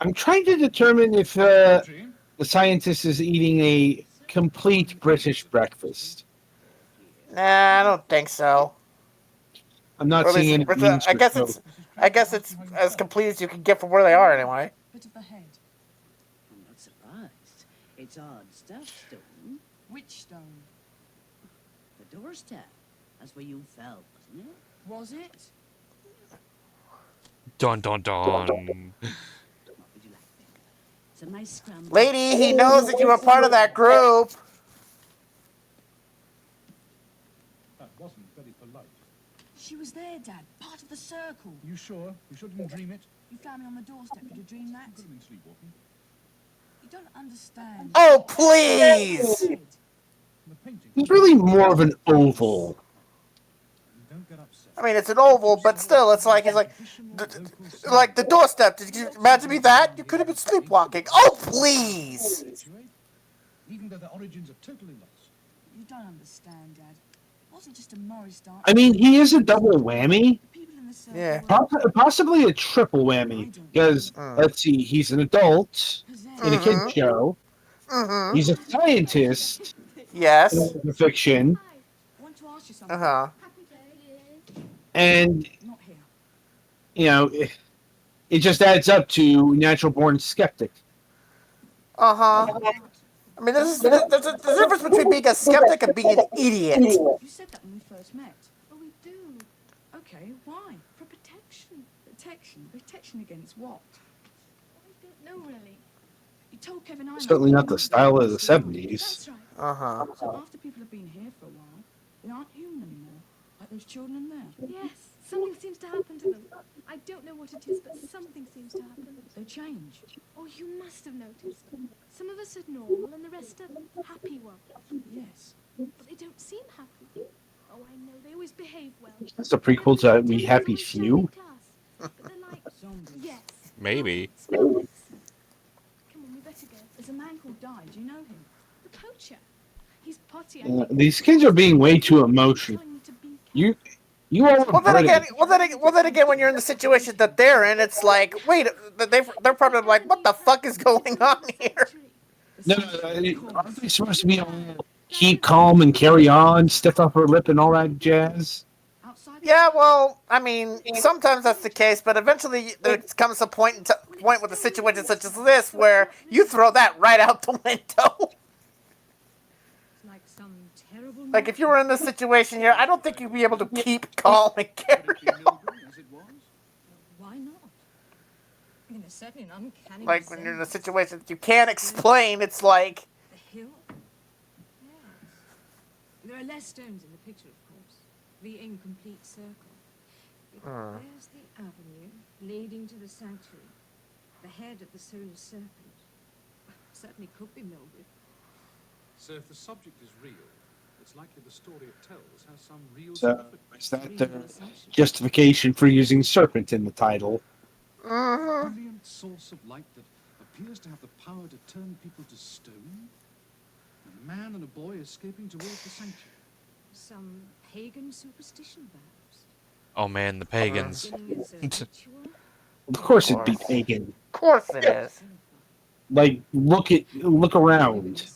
Speaker 1: I'm trying to determine if
Speaker 6: Dream?
Speaker 1: the scientist is eating a complete British breakfast.
Speaker 2: Nah, I don't think so.
Speaker 1: I'm not
Speaker 2: Or at
Speaker 1: seeing any
Speaker 2: least,
Speaker 1: beans
Speaker 2: I
Speaker 1: for
Speaker 2: guess
Speaker 1: snow.
Speaker 2: it's as complete as you can get from where they are, anyway.
Speaker 8: Bit of the head.
Speaker 9: I'm not surprised. It's odd stuff, Stone.
Speaker 8: Which stone?
Speaker 9: The doorstep. That's where you fell, wasn't it?
Speaker 8: Was it?
Speaker 3: Dun dun dun.
Speaker 9: What would you like then? It's a nice scramble.
Speaker 2: Lady, he knows that you were part of that group.
Speaker 6: That wasn't very polite.
Speaker 8: She was there, Dad. Part of the circle.
Speaker 6: You sure? You sure didn't dream it?
Speaker 8: You found me on the doorstep. Did you dream that?
Speaker 6: Could have been sleepwalking.
Speaker 8: You don't understand.
Speaker 2: Oh, please!
Speaker 8: Dead.
Speaker 6: The painting.
Speaker 1: It's really more of an oval.
Speaker 6: Don't get upset.
Speaker 2: I mean, it's an oval, but still, it's like, like the doorstep. Did you imagine me that? You could have been sleepwalking. Oh, please!
Speaker 6: Even though their origins are totally lost.
Speaker 8: You don't understand, Dad. It wasn't just a Morris dance.
Speaker 1: I mean, he is a double whammy.
Speaker 8: The people in the circle
Speaker 2: Yeah.
Speaker 8: were
Speaker 1: Possibly a triple whammy. Because, let's see, he's an adult in a kid's show.
Speaker 2: Mm-hmm.
Speaker 1: He's a scientist
Speaker 2: Yes.
Speaker 1: in fiction.
Speaker 8: I want to ask you something.
Speaker 2: Uh-huh.
Speaker 1: And,
Speaker 8: Not here.
Speaker 1: you know, it just adds up to natural born skeptic.
Speaker 2: Uh-huh. I mean, there's a difference between being a skeptic and being an idiot.
Speaker 8: You said that when we first met.
Speaker 10: Oh, we do.
Speaker 8: Okay, why?
Speaker 10: For protection.
Speaker 8: Protection? Protection against what?
Speaker 10: I don't know, really.
Speaker 8: You told Kevin I
Speaker 1: Certainly not the style of the 70s.
Speaker 10: That's right.
Speaker 2: Uh-huh.
Speaker 8: So after people have been here for a while, they aren't human anymore. Like those children in there.
Speaker 10: Yes, something seems to happen to them. I don't know what it is, but something seems to happen.
Speaker 8: They change.
Speaker 10: Oh, you must have noticed. Some of us are normal and the rest are happy ones.
Speaker 8: Yes.
Speaker 10: But they don't seem happy. Oh, I know, they always behave well.
Speaker 1: That's a prequel to We Happy Few.
Speaker 10: But they're like,
Speaker 8: Zombies.
Speaker 10: yes,
Speaker 3: Maybe.
Speaker 10: Come on, we better go.
Speaker 8: There's a man called Di. Do you know him?
Speaker 10: The poacher. He's potty. I think.
Speaker 1: These kids are being way too emotional.
Speaker 10: Telling you to be
Speaker 1: You all
Speaker 2: Well, then again, when you're in the situation that they're in, it's like, wait, they're probably like, what the fuck is going on here?
Speaker 1: No, aren't they supposed to be all keep calm and carry on, stiff upper lip and all that jazz?
Speaker 2: Yeah, well, I mean, sometimes that's the case, but eventually there comes a point with a situation such as this where you throw that right out the window.
Speaker 8: Like some terrible.
Speaker 2: Like, if you were in this situation here, I don't think you'd be able to keep calm and carry on.
Speaker 8: Why not? I mean, there's certainly an uncanny.
Speaker 2: Like, when you're in a situation that you can't explain, it's like...
Speaker 8: The hill? Yes. There are less stones in the picture, of course. The incomplete circle. There's the avenue leading to the sanctuary. The head of the solar serpent. Certainly could be Mildred.
Speaker 6: So if the subject is real, it's likely the story it tells has some real
Speaker 1: So,
Speaker 6: significance.
Speaker 1: is that the justification for using serpent in the title?
Speaker 6: A brilliant source of light that appears to have the power to turn people to stone? A man and a boy escaping towards the sanctuary.
Speaker 8: Some pagan superstition, perhaps.
Speaker 3: Oh man, the pagans.
Speaker 8: Beginning as a ritual?
Speaker 1: Of course it'd be pagan.
Speaker 2: Of course it is.
Speaker 1: Like, look around.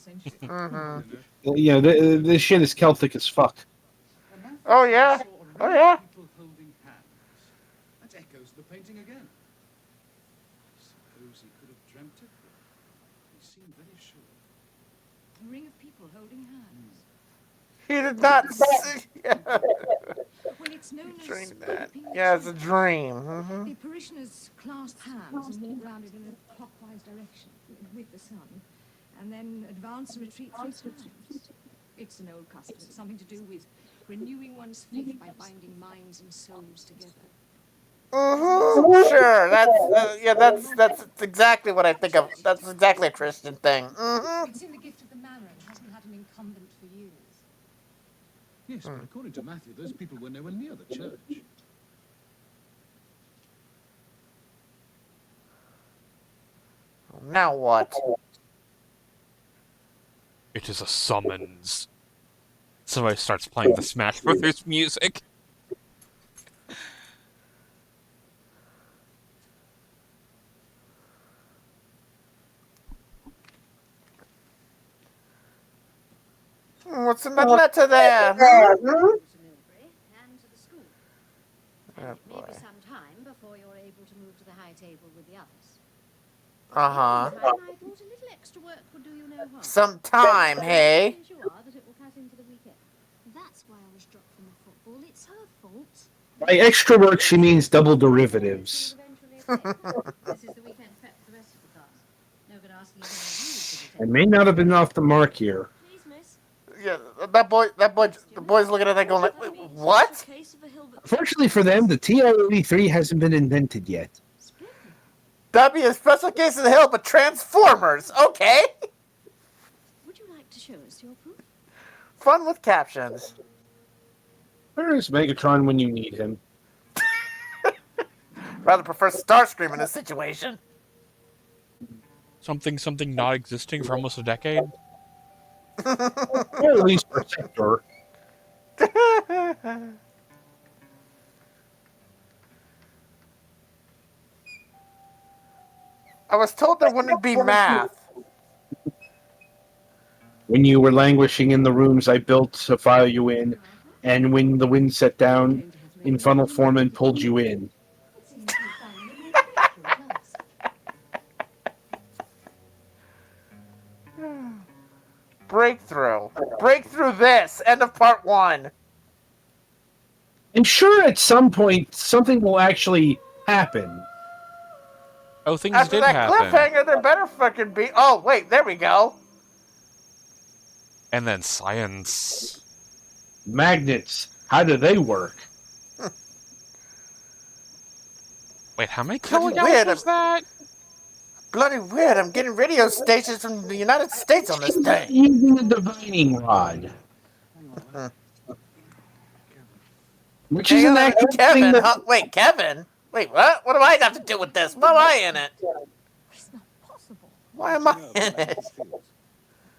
Speaker 1: You know, this shit is Celtic as fuck.
Speaker 2: Oh, yeah. Oh, yeah.
Speaker 6: People holding hands. That echoes the painting again. I suppose he could have dreamt it, but he seemed very sure.
Speaker 8: A ring of people holding hands.
Speaker 2: He did not see...
Speaker 8: When it's known as
Speaker 2: Dream that.
Speaker 8: creeping
Speaker 2: Yeah, it's a
Speaker 8: Tom.
Speaker 2: dream.
Speaker 8: The parishioners clasp hands and walk round it in a clockwise direction with the sun, and then advance and retreat 3 times. It's an old custom. It's something to do with renewing one's faith by binding minds and souls together.
Speaker 2: Sure. That's exactly what I think of. That's exactly a Christian thing.
Speaker 8: It's in the gift of the manor and hasn't had an incumbent for years.
Speaker 6: Yes, but according to Matthew, those people were nowhere near the church.
Speaker 2: Now what?
Speaker 3: It is a summons. Somebody starts playing the Smash Brothers music.
Speaker 2: What's in the letter there?
Speaker 9: And to the school.
Speaker 2: Oh,
Speaker 9: It may
Speaker 2: boy.
Speaker 9: be some time before you're able to move to the high table with the others.
Speaker 2: Uh-huh.
Speaker 9: In the meantime, I thought a little extra work would do you no harm.
Speaker 2: Some time, hey?
Speaker 9: As you are, that it will cut into the weekend.
Speaker 10: That's why I was dropped from the football. It's her fault.
Speaker 1: By extra work, she means double derivatives.
Speaker 9: Eventually okay. This is the weekend prep for the rest of the class. No good asking if any of you
Speaker 1: I may not have been off the mark here.
Speaker 9: Please, miss.
Speaker 2: Yeah, the boy's looking at that going like, wait, what?
Speaker 8: Case of a hill that
Speaker 1: Fortunately for them, the TI-83 hasn't been invented yet.
Speaker 2: That'd be a special case of the hill, but Transformers, okay?
Speaker 8: Would you like to show us your proof?
Speaker 2: Fun with captions.
Speaker 1: Where is Megatron when you need him?
Speaker 2: Rather prefer Starscream in this situation.
Speaker 3: Something not existing for almost a decade.
Speaker 1: Or at least Protector.
Speaker 2: I was told there wouldn't be math.
Speaker 1: When you were languishing in the rooms I built to file you in, and when the wind set down in funnel form and pulled you in.
Speaker 2: Breakthrough. Breakthrough this. End of part 1.
Speaker 1: And sure, at some point, something will actually happen.
Speaker 3: Oh, things
Speaker 2: After
Speaker 3: did
Speaker 2: that
Speaker 3: happen.
Speaker 2: cliffhanger, there better fucking be... Oh, wait, there we go.
Speaker 3: And then science.
Speaker 1: Magnets, how do they work?
Speaker 3: Wait, how many
Speaker 2: Bloody
Speaker 3: kilograms
Speaker 2: weird.
Speaker 3: was that?
Speaker 2: Bloody weird. I'm getting radio stations from the United States on this thing.
Speaker 1: Using a divining rod. Which is an actual thing
Speaker 2: Kevin,
Speaker 1: that...
Speaker 2: huh? Wait, Kevin? Wait, what? What do I have to do with this? Why am I in it?
Speaker 8: It's not possible.
Speaker 2: Why am I in it?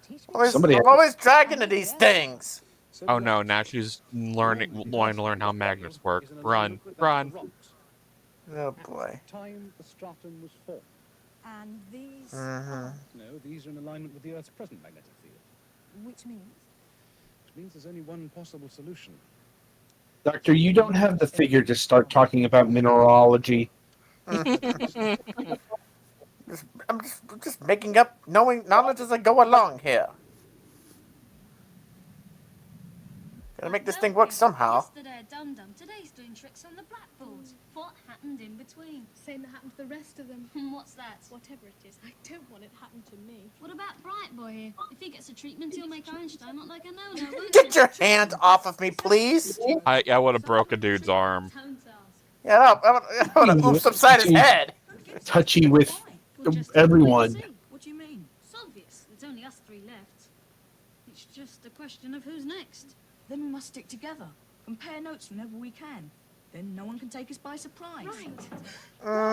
Speaker 8: Teach me.
Speaker 1: Somebody
Speaker 2: I'm always dragged into these things.
Speaker 3: Oh no, now she's wanting to learn how magnets work. Run, run.
Speaker 2: Oh boy.
Speaker 6: Time the stratum was formed.
Speaker 8: And these,
Speaker 2: Mhm.
Speaker 6: No, these are in alignment with the Earth's present magnetic field,
Speaker 8: which means
Speaker 6: which means there's only one possible solution.
Speaker 1: Doctor, you don't have the figure to start talking about mineralogy.
Speaker 2: I'm just making up knowledge as I go along here. Gotta make this thing work somehow.
Speaker 9: Yesterday, Dum-Dum. Today's doing tricks on the blackboard. What happened in between?
Speaker 10: Same that happened to the rest of them.
Speaker 9: What's that?
Speaker 10: Whatever it is, I don't want it happen to me.
Speaker 9: What about Bright Boy here? If he gets a treatment, he'll make Einstein look like a no-no, won't
Speaker 2: Get
Speaker 9: he?
Speaker 2: your hands off of me, please.
Speaker 3: I would have broke a dude's arm.
Speaker 2: Yeah, no, I would have oofed upside his head.
Speaker 1: Touchy with
Speaker 9: We'll just
Speaker 1: everyone.
Speaker 9: see. What do you mean? It's obvious. There's only us three left. It's just a question of who's next.
Speaker 11: Then we must stick together. Compare notes whenever we can. Then no one can take us by surprise.
Speaker 10: Right.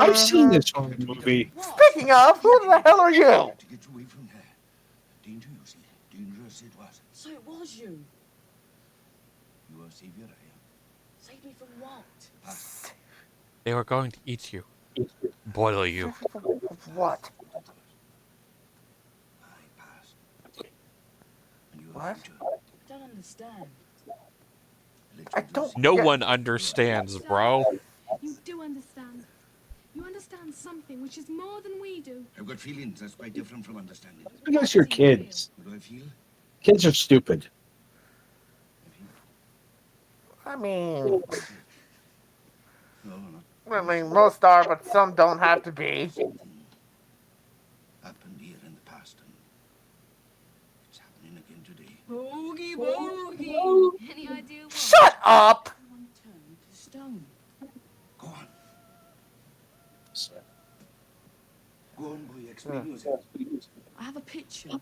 Speaker 1: I've seen this horror movie.
Speaker 2: Speaking of, who the hell are you?
Speaker 7: To get away from there. Danger, you see. Dangerous it was.
Speaker 11: So it was you.
Speaker 7: You are savior, I am.
Speaker 11: Save me from what?
Speaker 7: Past.
Speaker 3: They were going to eat you. Boil you.
Speaker 2: What?
Speaker 7: I passed. And you are
Speaker 2: What?
Speaker 7: future.
Speaker 11: I don't understand.
Speaker 2: I don't.
Speaker 3: No one understands, bro.
Speaker 10: You do understand. You understand something which is more than we do.
Speaker 7: I've got feelings that's quite different from understanding.
Speaker 1: Because you're kids.
Speaker 7: What do I feel?
Speaker 1: Kids are stupid.
Speaker 2: I mean,
Speaker 7: No, not
Speaker 2: most are, but some don't have to be.
Speaker 7: something happened here in the past, and it's happening again today.
Speaker 11: Boogie, boogie.
Speaker 9: Any idea what?
Speaker 2: Shut up!
Speaker 11: One turned to stone.
Speaker 7: Go on. Go on, boy, explain yourself.
Speaker 11: I have a picture. A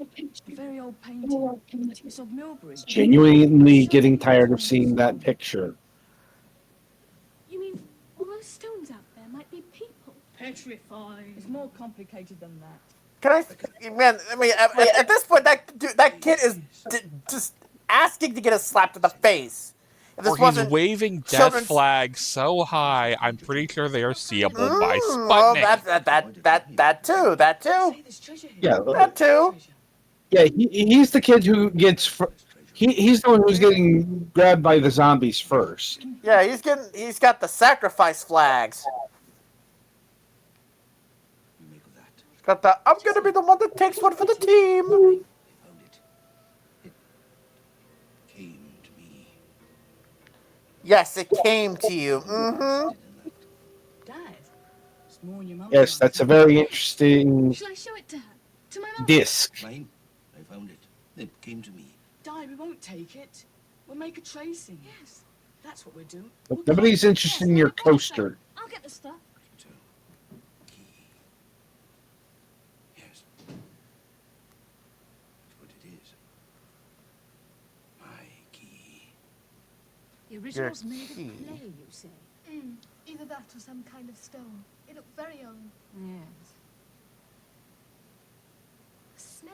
Speaker 11: very old painting. It's of Milbury.
Speaker 1: Genuinely getting tired of seeing that picture.
Speaker 10: You mean all those stones out there might be people?
Speaker 11: Petrified. It's more complicated than that.
Speaker 2: Can I, man? I mean, at this point, that kid is just asking to get a slap to the face. If this
Speaker 3: Or he's
Speaker 2: wasn't
Speaker 3: waving death
Speaker 2: children's-
Speaker 3: flags so high, I'm pretty sure they are seeable by
Speaker 2: well,
Speaker 3: Sputnik.
Speaker 2: that too.
Speaker 11: Say there's treasure here.
Speaker 1: Yeah,
Speaker 2: That too.
Speaker 1: yeah. He's the kid who gets. He's the one who's getting grabbed by the zombies first.
Speaker 2: Yeah, he's got the sacrifice flags.
Speaker 7: You make of that.
Speaker 2: He's got the I'm gonna be the one that takes one for the team.
Speaker 7: I found it. It came to me.
Speaker 2: Yes, it came to you. Mm-hmm.
Speaker 11: Dad. It's more than your mum.
Speaker 1: Yes, that's a very interesting
Speaker 10: Shall I show it to her? To my mum?
Speaker 1: disc.
Speaker 7: Mine. I found it. It came to me.
Speaker 11: Dad, we won't take it. We'll make a tracing.
Speaker 10: Yes.
Speaker 11: That's what we'll do.
Speaker 1: Nobody's interested in your coaster.
Speaker 9: I'll get the stuff.
Speaker 7: So, key. Yes. That's what it is. My key.
Speaker 8: The original's
Speaker 2: Your
Speaker 8: made of
Speaker 2: key.
Speaker 8: clay, you say?
Speaker 10: Either that or some kind of stone. It looked very old.
Speaker 8: Yes.
Speaker 10: A snake.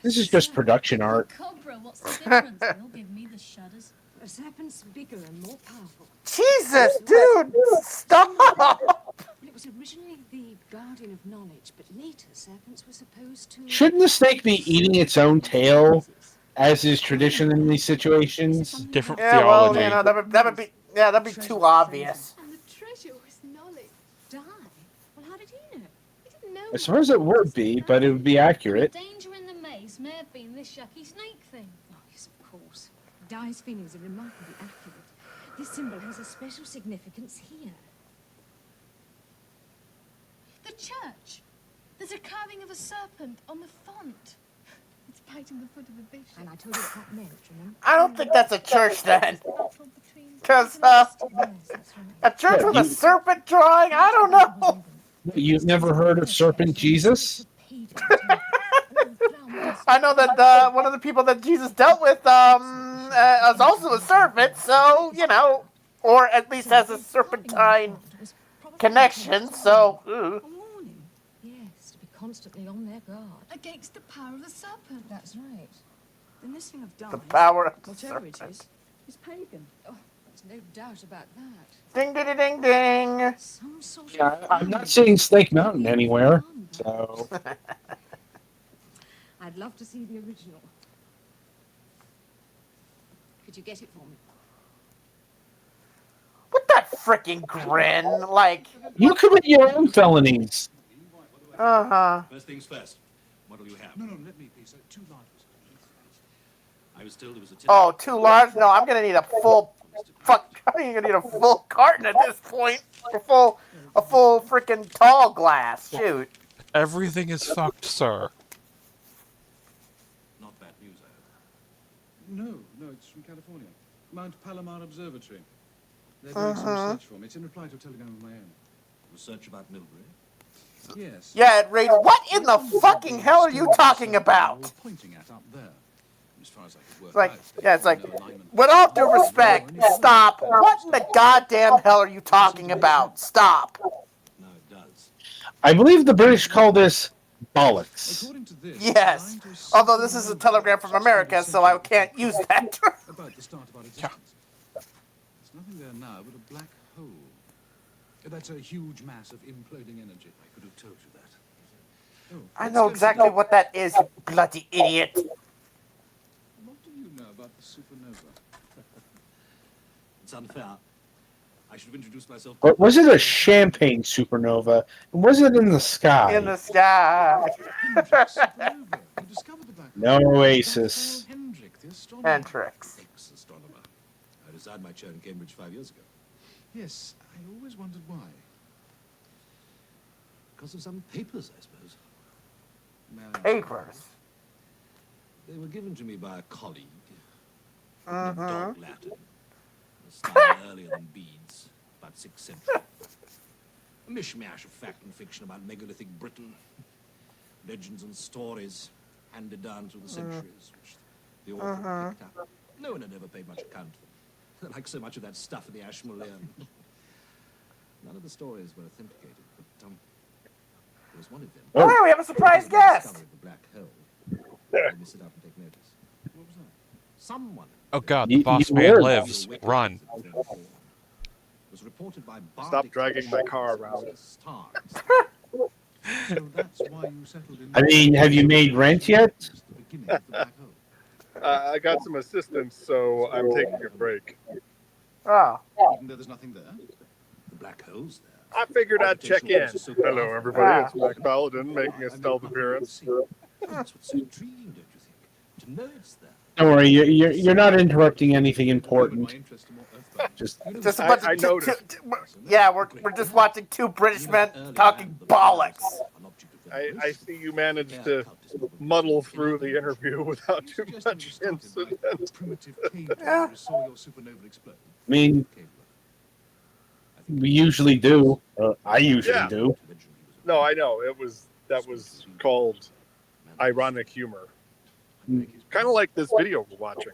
Speaker 1: This is just production art.
Speaker 9: Cobra, what's the difference? They'll give me the shudders.
Speaker 8: A serpent's bigger and more powerful.
Speaker 2: Jesus, dude, stop!
Speaker 8: Well, it was originally the guardian of knowledge, but later serpents were supposed to...
Speaker 1: Shouldn't the snake be eating its own tail, as is tradition in these situations?
Speaker 3: Different
Speaker 2: Yeah, well,
Speaker 3: theology.
Speaker 2: you know, that'd be too obvious.
Speaker 10: And the treasure was knowledge.
Speaker 8: Die? Well, how did he know?
Speaker 10: He didn't know
Speaker 1: I
Speaker 10: much.
Speaker 1: suppose it would be, but it would be accurate.
Speaker 9: The danger in the maze may have been this yucky snake thing.
Speaker 8: Oh, yes, of course. Die's feelings are remarkably accurate. This symbol has a special significance here.
Speaker 10: The church. There's a carving of a serpent on the font. It's biting the foot of the bishop.
Speaker 8: And I told you what that meant, remember?
Speaker 2: I don't think that's a church then,
Speaker 10: Battle between
Speaker 2: because
Speaker 8: Yes, that's right.
Speaker 2: a church
Speaker 1: Yeah,
Speaker 2: with a
Speaker 1: you-
Speaker 2: serpent drawing. I don't know.
Speaker 1: You've never heard of Serpent Jesus?
Speaker 2: I know that one of the people that Jesus dealt with is also a serpent, so you know. or at least has a serpentine connection. So,
Speaker 8: A warning. Yes, to be constantly on their guard.
Speaker 10: Against the power of the serpent.
Speaker 11: That's right. Then this thing of
Speaker 2: the
Speaker 11: dice,
Speaker 2: power of the
Speaker 11: whatever it
Speaker 2: serpent.
Speaker 11: is pagan.
Speaker 8: Oh, there's no doubt about that.
Speaker 2: Ding, ding, ding, ding.
Speaker 8: Some sort
Speaker 1: Yeah,
Speaker 8: of
Speaker 1: I'm not seeing Snake Mountain anywhere. So
Speaker 8: I'd love to see the original. Could you get it for me?
Speaker 2: What that freaking grin? Like,
Speaker 1: you commit your own felonies.
Speaker 2: uh-huh.
Speaker 6: First things first. What will you have? No, let me, please. 2 large. I was told there was a...
Speaker 2: Oh, 2 large? No, I'm gonna need a full... Fuck, I'm gonna need a full carton at this point. A full freaking tall glass. Shoot.
Speaker 3: Everything is fucked, sir.
Speaker 6: Not bad news, I hope. No, it's from California. Mount Palomar Observatory. They're doing some research for me. It's in reply to a telegram of my own. Research about Milbury? Yes.
Speaker 2: Yeah, it reads, what in the fucking hell are you talking about?
Speaker 6: Pointing at up there. As far as I could work
Speaker 2: It's like,
Speaker 6: out,
Speaker 2: yeah, it's like, with all due respect, stop. What in the goddamn hell are you talking about? Stop.
Speaker 6: No, it does.
Speaker 1: I believe the British call this bollocks.
Speaker 6: According to this,
Speaker 2: Yes. Although this is a telegram from America, so I can't use that.
Speaker 6: about the start of our existence. There's nothing there now but a black hole. That's a huge mass of imploding energy. I could have told you that. Oh,
Speaker 2: I know exactly what that is, you bloody idiot.
Speaker 6: What do you know about the supernova? It's unfair. I should have introduced myself.
Speaker 1: But was it a champagne supernova? Was it in the sky?
Speaker 2: In the sky.
Speaker 6: Supernova. You discovered the black hole.
Speaker 1: No oasis.
Speaker 6: Hendrick, the astronomer.
Speaker 2: Hendrix.
Speaker 6: Ex-astronomer. I resigned my chair in Cambridge 5 years ago. Yes, I always wondered why. Because of some papers, I suppose.
Speaker 2: Papers.
Speaker 6: They were given to me by a colleague.
Speaker 2: Uh-huh.
Speaker 6: Dog Latin. A style earlier than Bede's, about 6th century. A mishmash of fact and fiction about megalithic Britain. Legends and stories handed down through the centuries, which the author picked up. No one had ever paid much account for them. Like so much of that stuff in the Ashmolean. None of the stories were authenticated, but there was one event.
Speaker 2: Oh, hey, we have a surprise guest.
Speaker 6: Discovery of the black hole. Let me sit up and take notice. What was that? Someone.
Speaker 3: Oh god, the boss man
Speaker 1: were.
Speaker 3: lives. Run.
Speaker 6: Was reported by
Speaker 12: Stop dragging my car around.
Speaker 6: Stars. So that's why you settled in.
Speaker 1: I mean, have you made rent yet?
Speaker 6: The beginning of the black hole.
Speaker 12: I got some assistance, so I'm taking a break.
Speaker 2: Oh.
Speaker 6: Even though there's nothing there. The black hole's there.
Speaker 12: I figured I'd check in. Hello, everybody. It's Black Paladin making a stealth appearance.
Speaker 6: That's what's so intriguing, don't you think? To know it's there.
Speaker 1: Don't worry, you're not interrupting anything important. Just
Speaker 2: a bunch
Speaker 12: I
Speaker 2: of
Speaker 12: noticed.
Speaker 2: yeah, we're just watching 2 British men talking bollocks.
Speaker 12: I see you managed to muddle through the interview without too much incident.
Speaker 2: Yeah.
Speaker 1: I mean, we usually do. I usually do.
Speaker 12: No, I know. That was called ironic humor. Kind of like this video we're watching.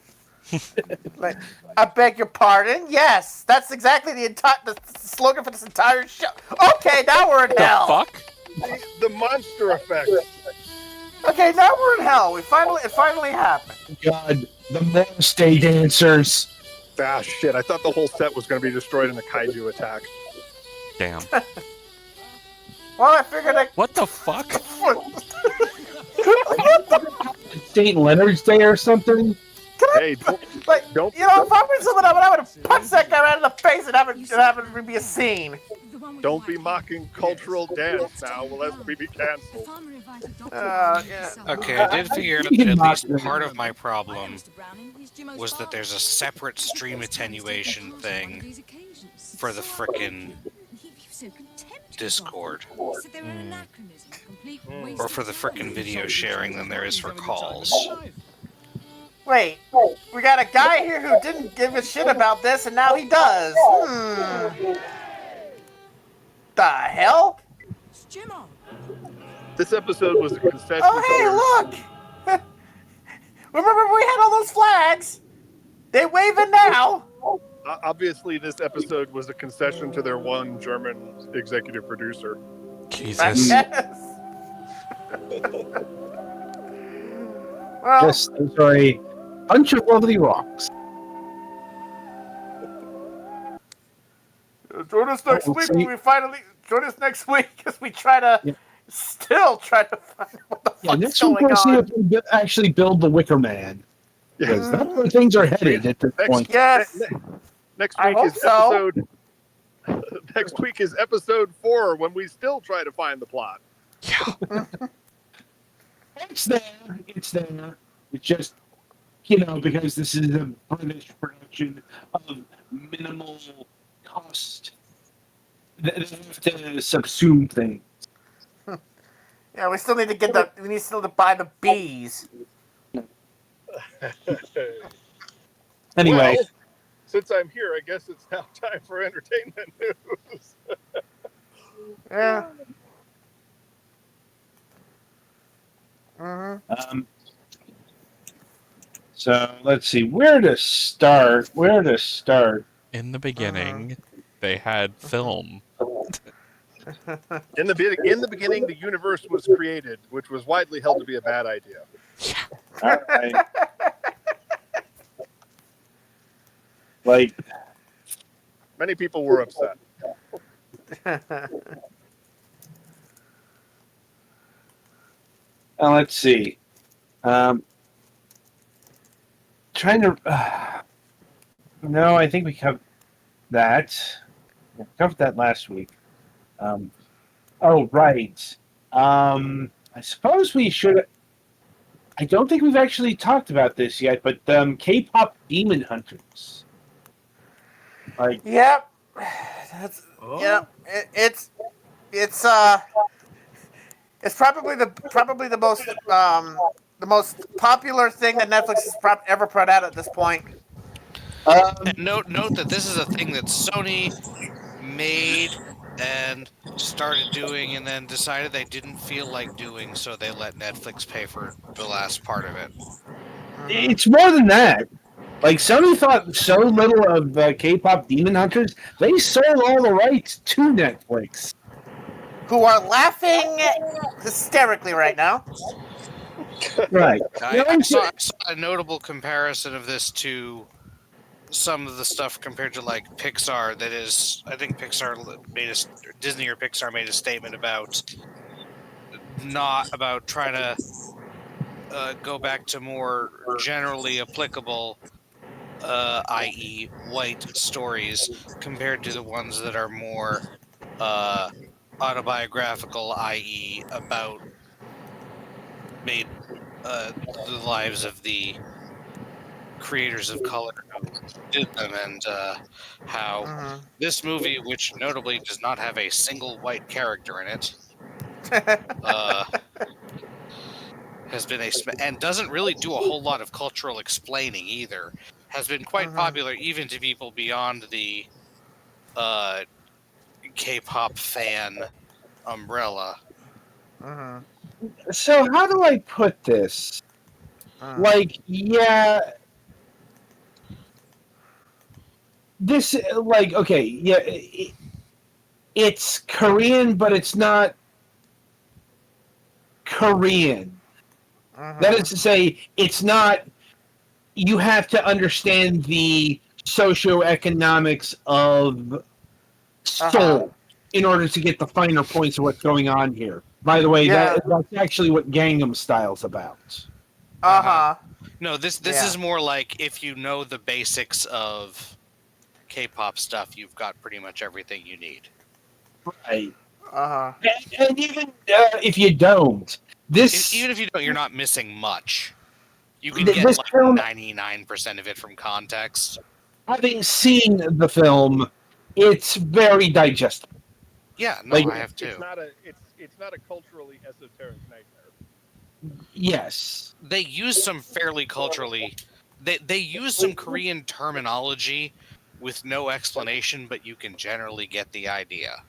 Speaker 2: Like, I beg your pardon? Yes, that's exactly the slogan for this entire show. Okay, now we're in hell.
Speaker 3: Fuck?
Speaker 12: The monster effect.
Speaker 2: Okay, now we're in hell. It finally happened.
Speaker 1: God, the Morstay dancers.
Speaker 12: Ah, shit. I thought the whole set was going to be destroyed in a kaiju attack.
Speaker 3: Damn.
Speaker 2: Well, I figured I...
Speaker 3: What the fuck?
Speaker 1: St. Leonard's Day or something?
Speaker 12: Hey, don't,
Speaker 2: You know, if I was someone, I would have punched that guy right in the face and have it be a scene.
Speaker 12: don't be mocking cultural dance now, unless we be canceled.
Speaker 2: Yeah.
Speaker 4: Okay, I did figure out that at least part of my problem was that there's a separate stream attenuation thing for the frickin' Discord. Or for the frickin' video sharing than there is for calls.
Speaker 2: Wait, we got a guy here who didn't give a shit about this, and now he does. The hell?
Speaker 12: This episode was a concession.
Speaker 2: Oh, hey, look! Remember we had all those flags? They waving now.
Speaker 12: Obviously, this episode was a concession to their one German executive producer.
Speaker 3: Jesus.
Speaker 2: Yes. Well,
Speaker 1: Just enjoy a bunch of lovely rocks.
Speaker 2: join us next
Speaker 1: We'll
Speaker 2: week
Speaker 1: see.
Speaker 2: when we finally join us next week as we try to still try to find out what the fuck's
Speaker 1: Next week
Speaker 2: going
Speaker 1: we'll see
Speaker 2: on.
Speaker 1: if we actually build the Wicker Man. Because that's where things are headed at this point.
Speaker 2: Yes.
Speaker 12: Next
Speaker 2: I
Speaker 12: week
Speaker 2: hope
Speaker 12: is
Speaker 2: so.
Speaker 12: episode. Next week is episode 4 when we still try to find the plot.
Speaker 1: It's there. It's there. It's just, because this is a British production of minimal cost. They have to subsume things.
Speaker 2: Yeah, we still need to get we need still to buy the bees.
Speaker 1: Anyway.
Speaker 12: Well, since I'm here, I guess it's now time for entertainment news.
Speaker 2: Yeah.
Speaker 1: So let's see where to start.
Speaker 3: In the beginning, they had film.
Speaker 12: In the beginning, the universe was created, which was widely held to be a bad idea.
Speaker 1: All right. Like,
Speaker 12: many people were upset.
Speaker 1: Let's see. Trying to. No, I think we covered that. We covered that last week. Oh, right. I suppose we should. I don't think we've actually talked about this yet, but K-pop Demon Hunters. Like,
Speaker 2: yep. Yep. It's probably the most popular thing that Netflix has ever put out at this point.
Speaker 4: And note that this is a thing that Sony made and started doing, and then decided they didn't feel like doing, so they let Netflix pay for the last part of it.
Speaker 1: it's more than that. Like, Sony thought so little of K-pop Demon Hunters, they sold all the rights to Netflix.
Speaker 2: Who are laughing hysterically right now.
Speaker 1: Right.
Speaker 4: I saw a notable comparison of this to some of the stuff compared to like Pixar. That is, I think Disney or Pixar made a statement about trying to go back to more generally applicable, i.e., white stories, compared to the ones that are more autobiographical, i.e., about the lives of the creators of color who did them, and how this movie, which notably does not have a single white character in it, has been and doesn't really do a whole lot of cultural explaining either, has been quite popular even to people beyond the K-pop fan umbrella.
Speaker 1: So how do I put this? Like, yeah, this, like, okay, yeah, it's Korean, but it's not Korean. That is to say, it's not, you have to understand the socioeconomics of Seoul in order to get the finer points of what's going on here. By the way, that's actually what Gangnam Style's about.
Speaker 4: No, this is more like if you know the basics of K-pop stuff, you've got pretty much everything you need.
Speaker 1: Right. And even if you don't,
Speaker 4: even if you don't, you're not missing much. You can get like 99% of it from context.
Speaker 1: Having seen the film, it's very digestible.
Speaker 4: Yeah, no, I have too.
Speaker 12: It's not a culturally esoteric nightmare.
Speaker 1: Yes.
Speaker 4: They use some fairly culturally... They use some Korean terminology with no explanation, but you can generally get the idea.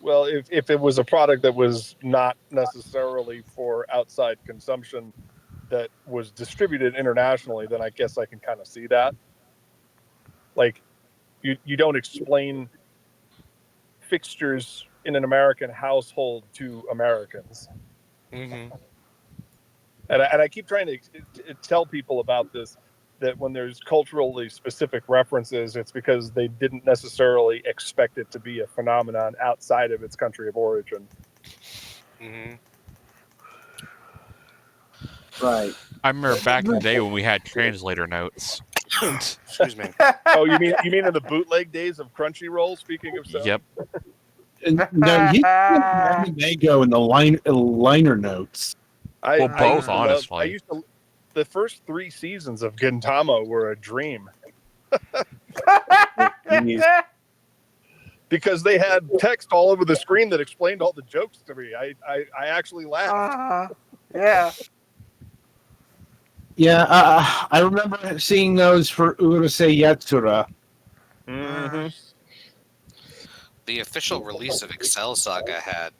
Speaker 12: Well, if it was a product that was not necessarily for outside consumption that was distributed internationally, then I guess I can kind of see that. Like, you don't explain fixtures in an American household to Americans.
Speaker 4: Mm-hmm.
Speaker 12: And I keep trying to tell people about this, that when there's culturally specific references, it's because they didn't necessarily expect it to be a phenomenon outside of its country of origin.
Speaker 4: Mm-hmm.
Speaker 1: Right.
Speaker 3: I remember back in the day when we had translator notes.
Speaker 4: Excuse me.
Speaker 12: Oh, you mean in the bootleg days of Crunchyroll? Speaking of Sony?
Speaker 3: Yep.
Speaker 1: No, you go in the liner notes.
Speaker 3: Well, both,
Speaker 12: I
Speaker 3: honestly.
Speaker 12: used to. The first 3 seasons of Gintama were a dream because they had text all over the screen that explained all the jokes to me. I actually laughed.
Speaker 2: Yeah.
Speaker 1: Yeah, I remember seeing those for Urusei Yatsura.
Speaker 12: Mm-hmm.
Speaker 4: The official release of Excel Saga had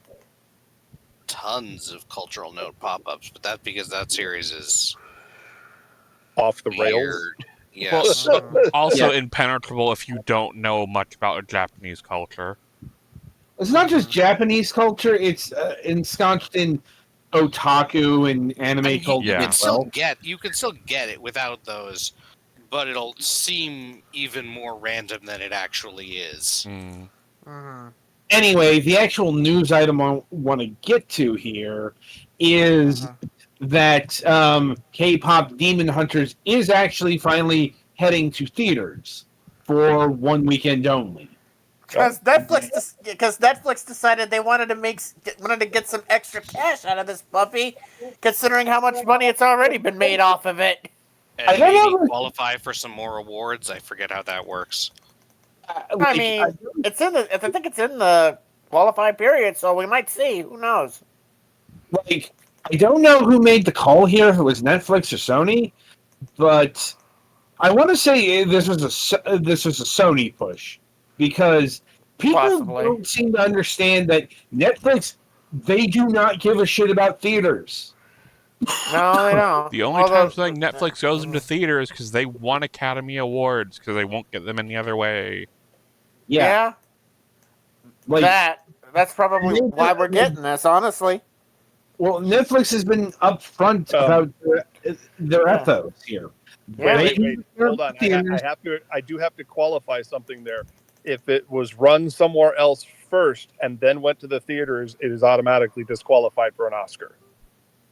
Speaker 4: tons of cultural note pop-ups, but that's because that series is
Speaker 12: Off the
Speaker 4: weird.
Speaker 12: rails.
Speaker 4: Yes.
Speaker 3: Also impenetrable if you don't know much about Japanese culture.
Speaker 1: It's not just Japanese culture; it's ensconced in otaku and anime culture
Speaker 3: Yeah.
Speaker 1: as well.
Speaker 4: You can still get it without those, but it'll seem even more random than it actually is.
Speaker 1: Anyway, the actual news item I want to get to here is that K-pop Demon Hunters is actually finally heading to theaters for one weekend only.
Speaker 2: Because Netflix decided they wanted to get some extra cash out of this puppy, considering how much money it's already been made off of it.
Speaker 4: And maybe qualify for some more awards. I forget how that works.
Speaker 2: I mean, I think it's in the qualifying period, so we might see. Who knows?
Speaker 1: Like, I don't know who made the call here, if it was Netflix or Sony, but I want to say this was a Sony push, because people don't seem to understand that Netflix, they do not give a shit about theaters.
Speaker 2: No, they don't.
Speaker 3: The only time Netflix goes into theaters because they won Academy Awards, because they won't get them any other way.
Speaker 2: Yeah. Like, that's probably why we're getting this, honestly.
Speaker 1: Well, Netflix has been upfront about their ethos here.
Speaker 12: Wait, hold on. I do have to qualify something there. If it was run somewhere else first and then went to the theaters, it is automatically disqualified for an Oscar.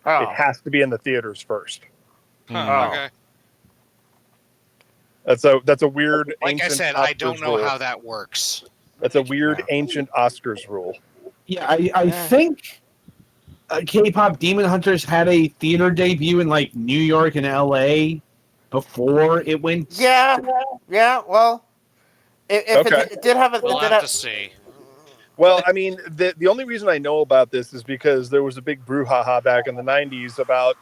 Speaker 2: Oh.
Speaker 12: It has to be in the theaters first.
Speaker 4: Okay.
Speaker 12: That's a weird.
Speaker 4: Like I said,
Speaker 12: Oscars
Speaker 4: I don't know
Speaker 12: rule.
Speaker 4: how that works.
Speaker 12: That's a weird ancient Oscars rule.
Speaker 1: Yeah, I think K-pop Demon Hunters had a theater debut in like New York and LA before it went.
Speaker 2: Yeah. Well, if it did have
Speaker 4: we'll have to see.
Speaker 12: Well, I mean, the only reason I know about this is because there was a big brouhaha back in the 90s about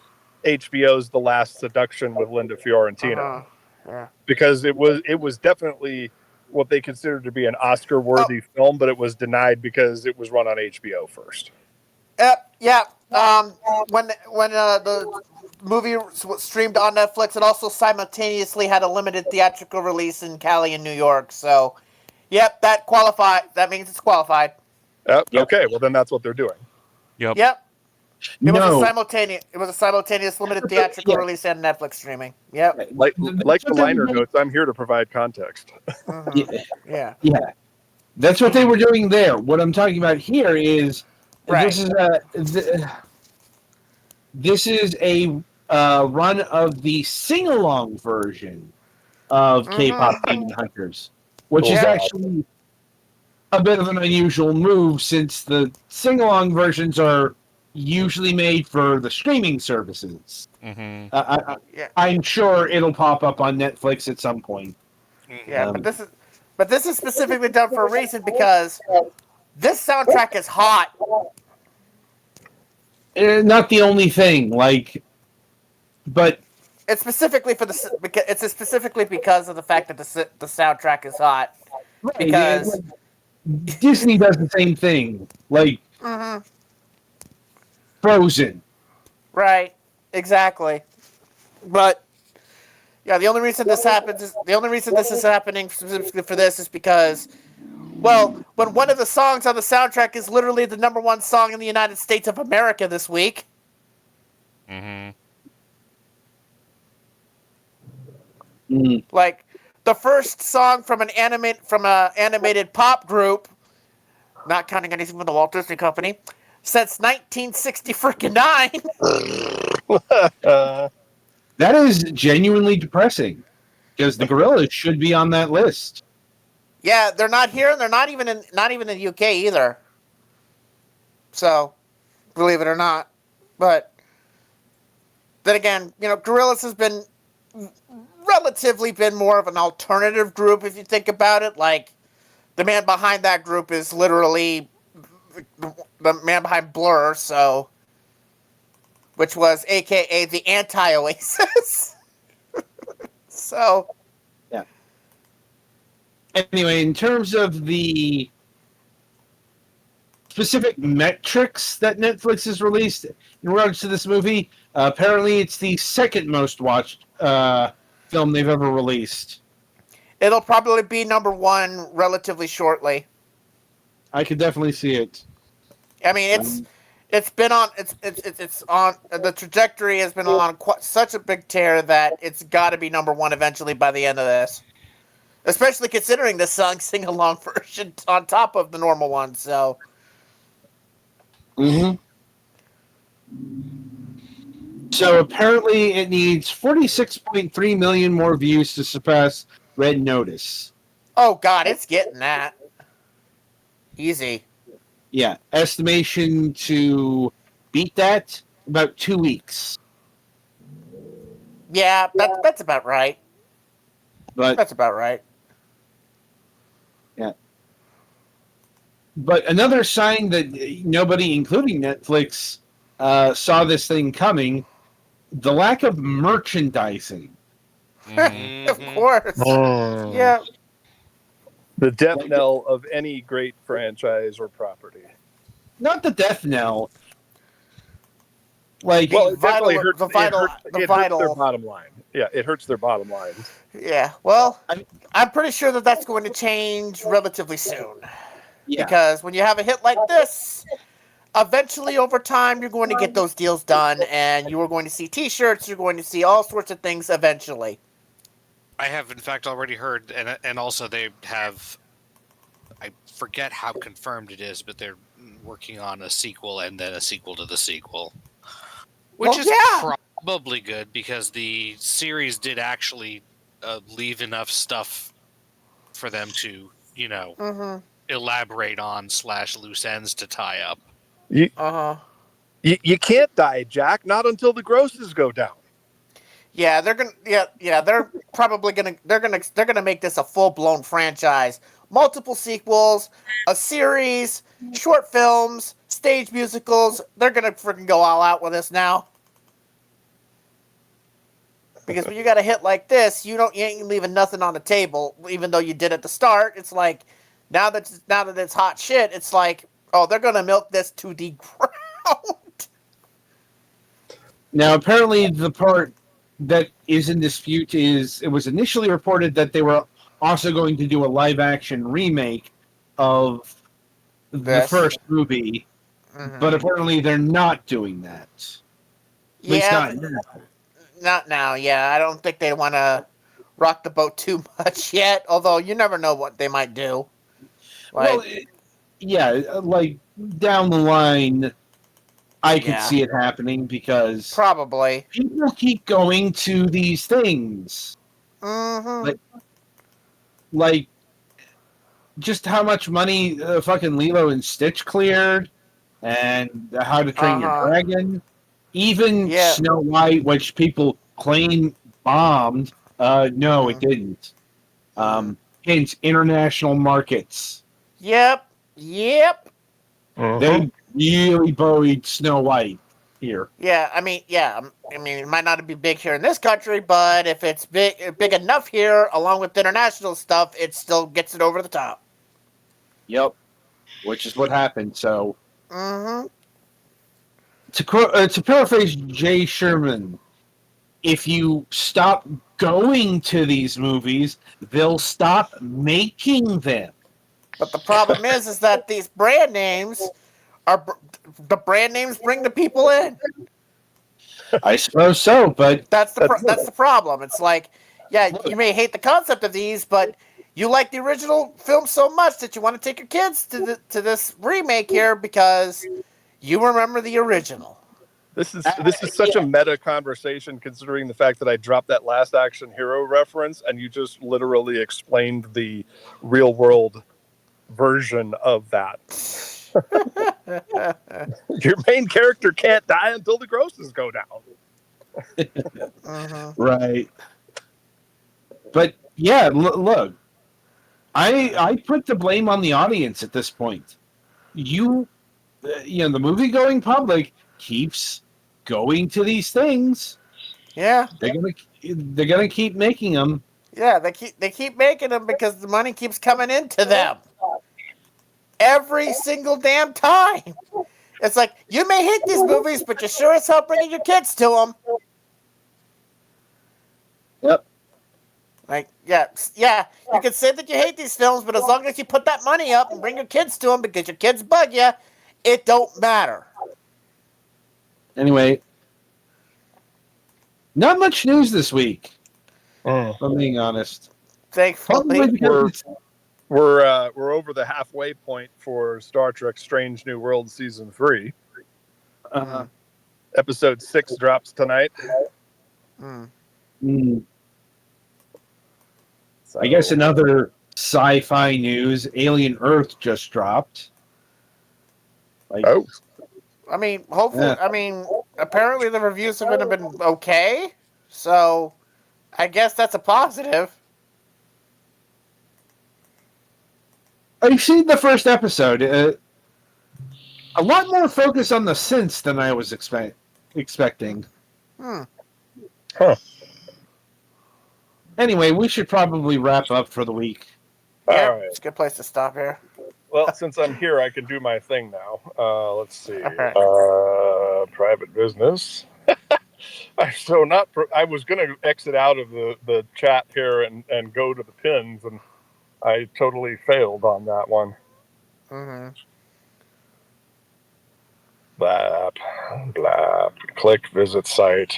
Speaker 12: HBO's The Last Seduction with Linda Fiorentina.
Speaker 2: Yeah.
Speaker 12: Because it was definitely what they considered to be an Oscar-worthy film, but it was denied because it was run on HBO first.
Speaker 2: Yeah. When the movie was streamed on Netflix, it also simultaneously had a limited theatrical release in Cali and New York. So, yep, that qualified. That means it's qualified.
Speaker 12: Okay, well then that's what they're doing.
Speaker 3: Yep.
Speaker 2: It was a simultaneous limited theatrical release and Netflix streaming. Yep.
Speaker 12: Like the liner notes, I'm here to provide context.
Speaker 2: Yeah.
Speaker 1: That's what they were doing there. What I'm talking about here is this is a run of the sing-along version of K-pop Demon Hunters, which is actually a bit of an unusual move, since the sing-along versions are usually made for the streaming services. I'm sure it'll pop up on Netflix at some point.
Speaker 2: Yeah, but this is specifically done for a reason, because this soundtrack is hot.
Speaker 1: Not the only thing, but
Speaker 2: it's specifically because of the fact that the soundtrack is hot.
Speaker 1: Right,
Speaker 2: because
Speaker 1: Disney does the same thing, Frozen.
Speaker 2: Right, exactly. But Yeah, the only reason this is happening specifically for this is because, well, when one of the songs on the soundtrack is literally the #1 song in the United States of America this week.
Speaker 3: Mm-hmm.
Speaker 2: Like the first song from an animated pop group, not counting anything from the Walt Disney Company, since 1969.
Speaker 1: That is genuinely depressing because the Gorillas should be on that list.
Speaker 2: Yeah, they're not here, and they're not even in the UK either. So, believe it or not, but then again, Gorillaz has been relatively been more of an alternative group if you think about it. Like, the man behind that group is literally the man behind Blur, so, which was AKA the anti-Oasis. So,
Speaker 1: yeah. Anyway, in terms of the specific metrics that Netflix has released in regards to this movie, apparently it's the second most watched film they've ever released.
Speaker 2: It'll probably be #1 relatively shortly.
Speaker 1: I could definitely see it.
Speaker 2: I mean, it's been on the trajectory has been on such a big tear that it's got to be #1 eventually by the end of this. Especially considering the song sing along version on top of the normal one. So.
Speaker 1: Mm-hmm. So apparently it needs 46.3 million more views to surpass Red Notice.
Speaker 2: Oh God, it's getting that. Easy.
Speaker 1: Yeah, estimation to beat that about 2 weeks.
Speaker 2: Yeah, that's about right.
Speaker 1: But
Speaker 2: that's about right.
Speaker 1: Yeah. But another sign that nobody, including Netflix, saw this thing coming, the lack of merchandising.
Speaker 2: Of course. Yeah.
Speaker 12: The death knell of any great franchise or property.
Speaker 1: Not the death knell. Like,
Speaker 12: well, it definitely hurts,
Speaker 2: the vital.
Speaker 12: It hurts their bottom line. Yeah, it hurts their bottom line.
Speaker 2: Yeah, well, I'm pretty sure that's going to change relatively soon.
Speaker 1: Yeah.
Speaker 2: Because when you have a hit like this, eventually over time you're going to get those deals done, and you are going to see T-shirts, you're going to see all sorts of things eventually.
Speaker 4: I have, in fact, already heard, and also they have, I forget how confirmed it is, but they're working on a sequel and then a sequel to the sequel. Which is probably good, because the series did actually leave enough stuff for them to, elaborate on / loose ends to tie up.
Speaker 12: You can't die, Jack, not until the grosses go down.
Speaker 2: Yeah, they're gonna. Yeah, they're probably gonna. They're gonna make this a full-blown franchise. Multiple sequels, a series, short films, stage musicals. They're gonna freaking go all out with this now. Because when you got a hit like this, you ain't leaving nothing on the table. Even though you did at the start, it's like now that it's hot shit, it's like, oh, they're gonna milk this to the ground.
Speaker 1: Now, apparently, the part that is in dispute is it was initially reported that they were also going to do a live-action remake of the first movie, but apparently they're not doing that. At least not now.
Speaker 2: Not now, yeah. I don't think they want to rock the boat too much yet, although you never know what they might do.
Speaker 1: Well, like down the line, I could see it happening because
Speaker 2: probably
Speaker 1: people keep going to these things. Like just how much money fucking Lilo and Stitch cleared, and How to Train Your Dragon, even Snow White, which people claim bombed. No, it didn't. Hence, international markets.
Speaker 2: Yep.
Speaker 1: They really buried Snow White here.
Speaker 2: Yeah, I mean, it might not be big here in this country, but if it's big enough here, along with international stuff, it still gets it over the top.
Speaker 1: Yep, which is what happened. So, to paraphrase Jay Sherman, if you stop going to these movies, they'll stop making them.
Speaker 2: But the problem is that these brand names the brand names bring the people in.
Speaker 1: I suppose so, but
Speaker 2: That's the problem. It's like, yeah, you may hate the concept of these, but you like the original film so much that you want to take your kids to this remake here because you remember the original.
Speaker 12: This is such a meta conversation, considering the fact that I dropped that Last Action Hero reference, and you just literally explained the real world version of that. Your main character can't die until the grosses go down.
Speaker 1: Right. But yeah, look, I put the blame on the audience at this point. The movie going public keeps going to these things.
Speaker 2: Yeah,
Speaker 1: they're gonna keep making them.
Speaker 2: Yeah, they keep making them because the money keeps coming into them every single damn time. It's like, you may hate these movies, but you're sure as hell bringing your kids to them.
Speaker 1: Yep.
Speaker 2: Like, yeah, you can say that you hate these films, but as long as you put that money up and bring your kids to them because your kids bug you, it don't matter.
Speaker 1: Anyway, not much news this week. If I'm being honest.
Speaker 2: Thankfully,
Speaker 12: we're over the halfway point for Star Trek: Strange New World season 3. Episode 6 drops tonight.
Speaker 1: So, I guess another sci-fi news: Alien Earth just dropped.
Speaker 2: I mean, hopefully,
Speaker 1: Yeah.
Speaker 2: I mean, apparently the reviews have been okay, so I guess that's a positive.
Speaker 1: I've seen the first episode. A lot more focus on the synths than I was expecting.
Speaker 12: Huh.
Speaker 1: Anyway, we should probably wrap up for the week.
Speaker 2: Yeah,
Speaker 12: All right.
Speaker 2: it's a good place to stop here.
Speaker 12: Well, since I'm here, I can do my thing now. Let's see.
Speaker 2: Okay.
Speaker 12: Private business. I was going to exit out of the chat here and go to the pins, and I totally failed on that one. Blap, blap. Click visit site.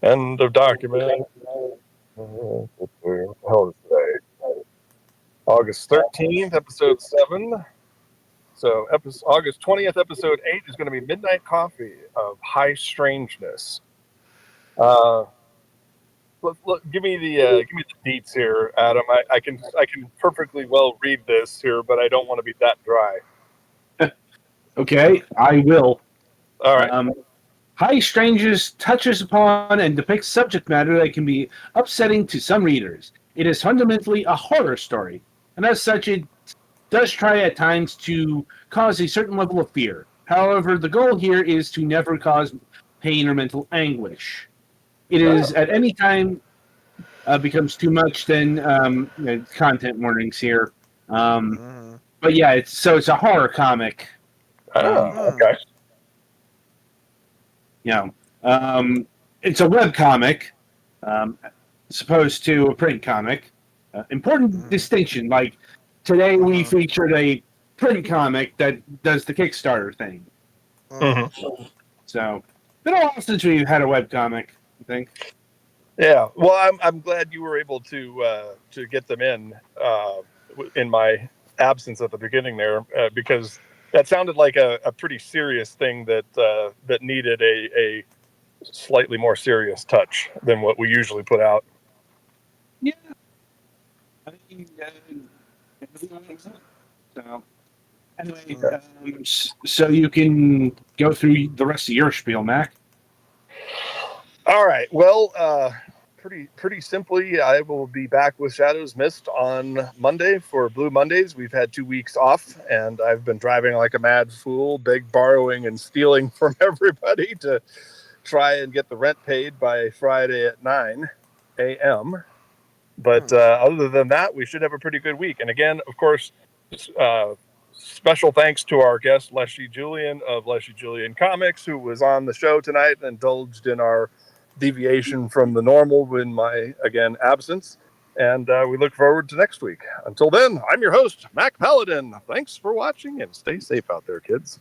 Speaker 12: End of document. What the hell is today? August 13th, episode 7. So August 20th, episode 8 is going to be Midnight Coffee of High Strangeness. Look, give me the deets here, Adam. I can perfectly well read this here, but I don't want to be that dry.
Speaker 1: Okay, I will.
Speaker 12: All right.
Speaker 1: High Strangers touches upon and depicts subject matter that can be upsetting to some readers. It is fundamentally a horror story, and as such, it does try at times to cause a certain level of fear. However, the goal here is to never cause pain or mental anguish. It is at any time becomes too much, then content warnings here. But yeah, it's a horror comic.
Speaker 12: Okay.
Speaker 1: It's a web comic, as opposed to a print comic. Important distinction. Like today, we featured a print comic that does the Kickstarter thing. So, been a while since we've had a web comic, I think.
Speaker 12: Yeah. Well, I'm glad you were able to get them in my absence at the beginning there, because that sounded like a pretty serious thing that needed a slightly more serious touch than what we usually put out.
Speaker 1: Yeah. So, anyway, so you can go through the rest of your spiel, Mac.
Speaker 12: All right. Well, pretty simply, I will be back with Shadows Mist on Monday for Blue Mondays. We've had 2 weeks off, and I've been driving like a mad fool, borrowing and stealing from everybody to try and get the rent paid by Friday at 9 a.m. But other than that, we should have a pretty good week. And again, of course, Special thanks to our guest, Leshy Julien of Leshy Julien Comics, who was on the show tonight and indulged in our deviation from the normal in my, again, absence. And we look forward to next week. Until then, I'm your host, Mac Paladin. Thanks for watching and stay safe out there, kids.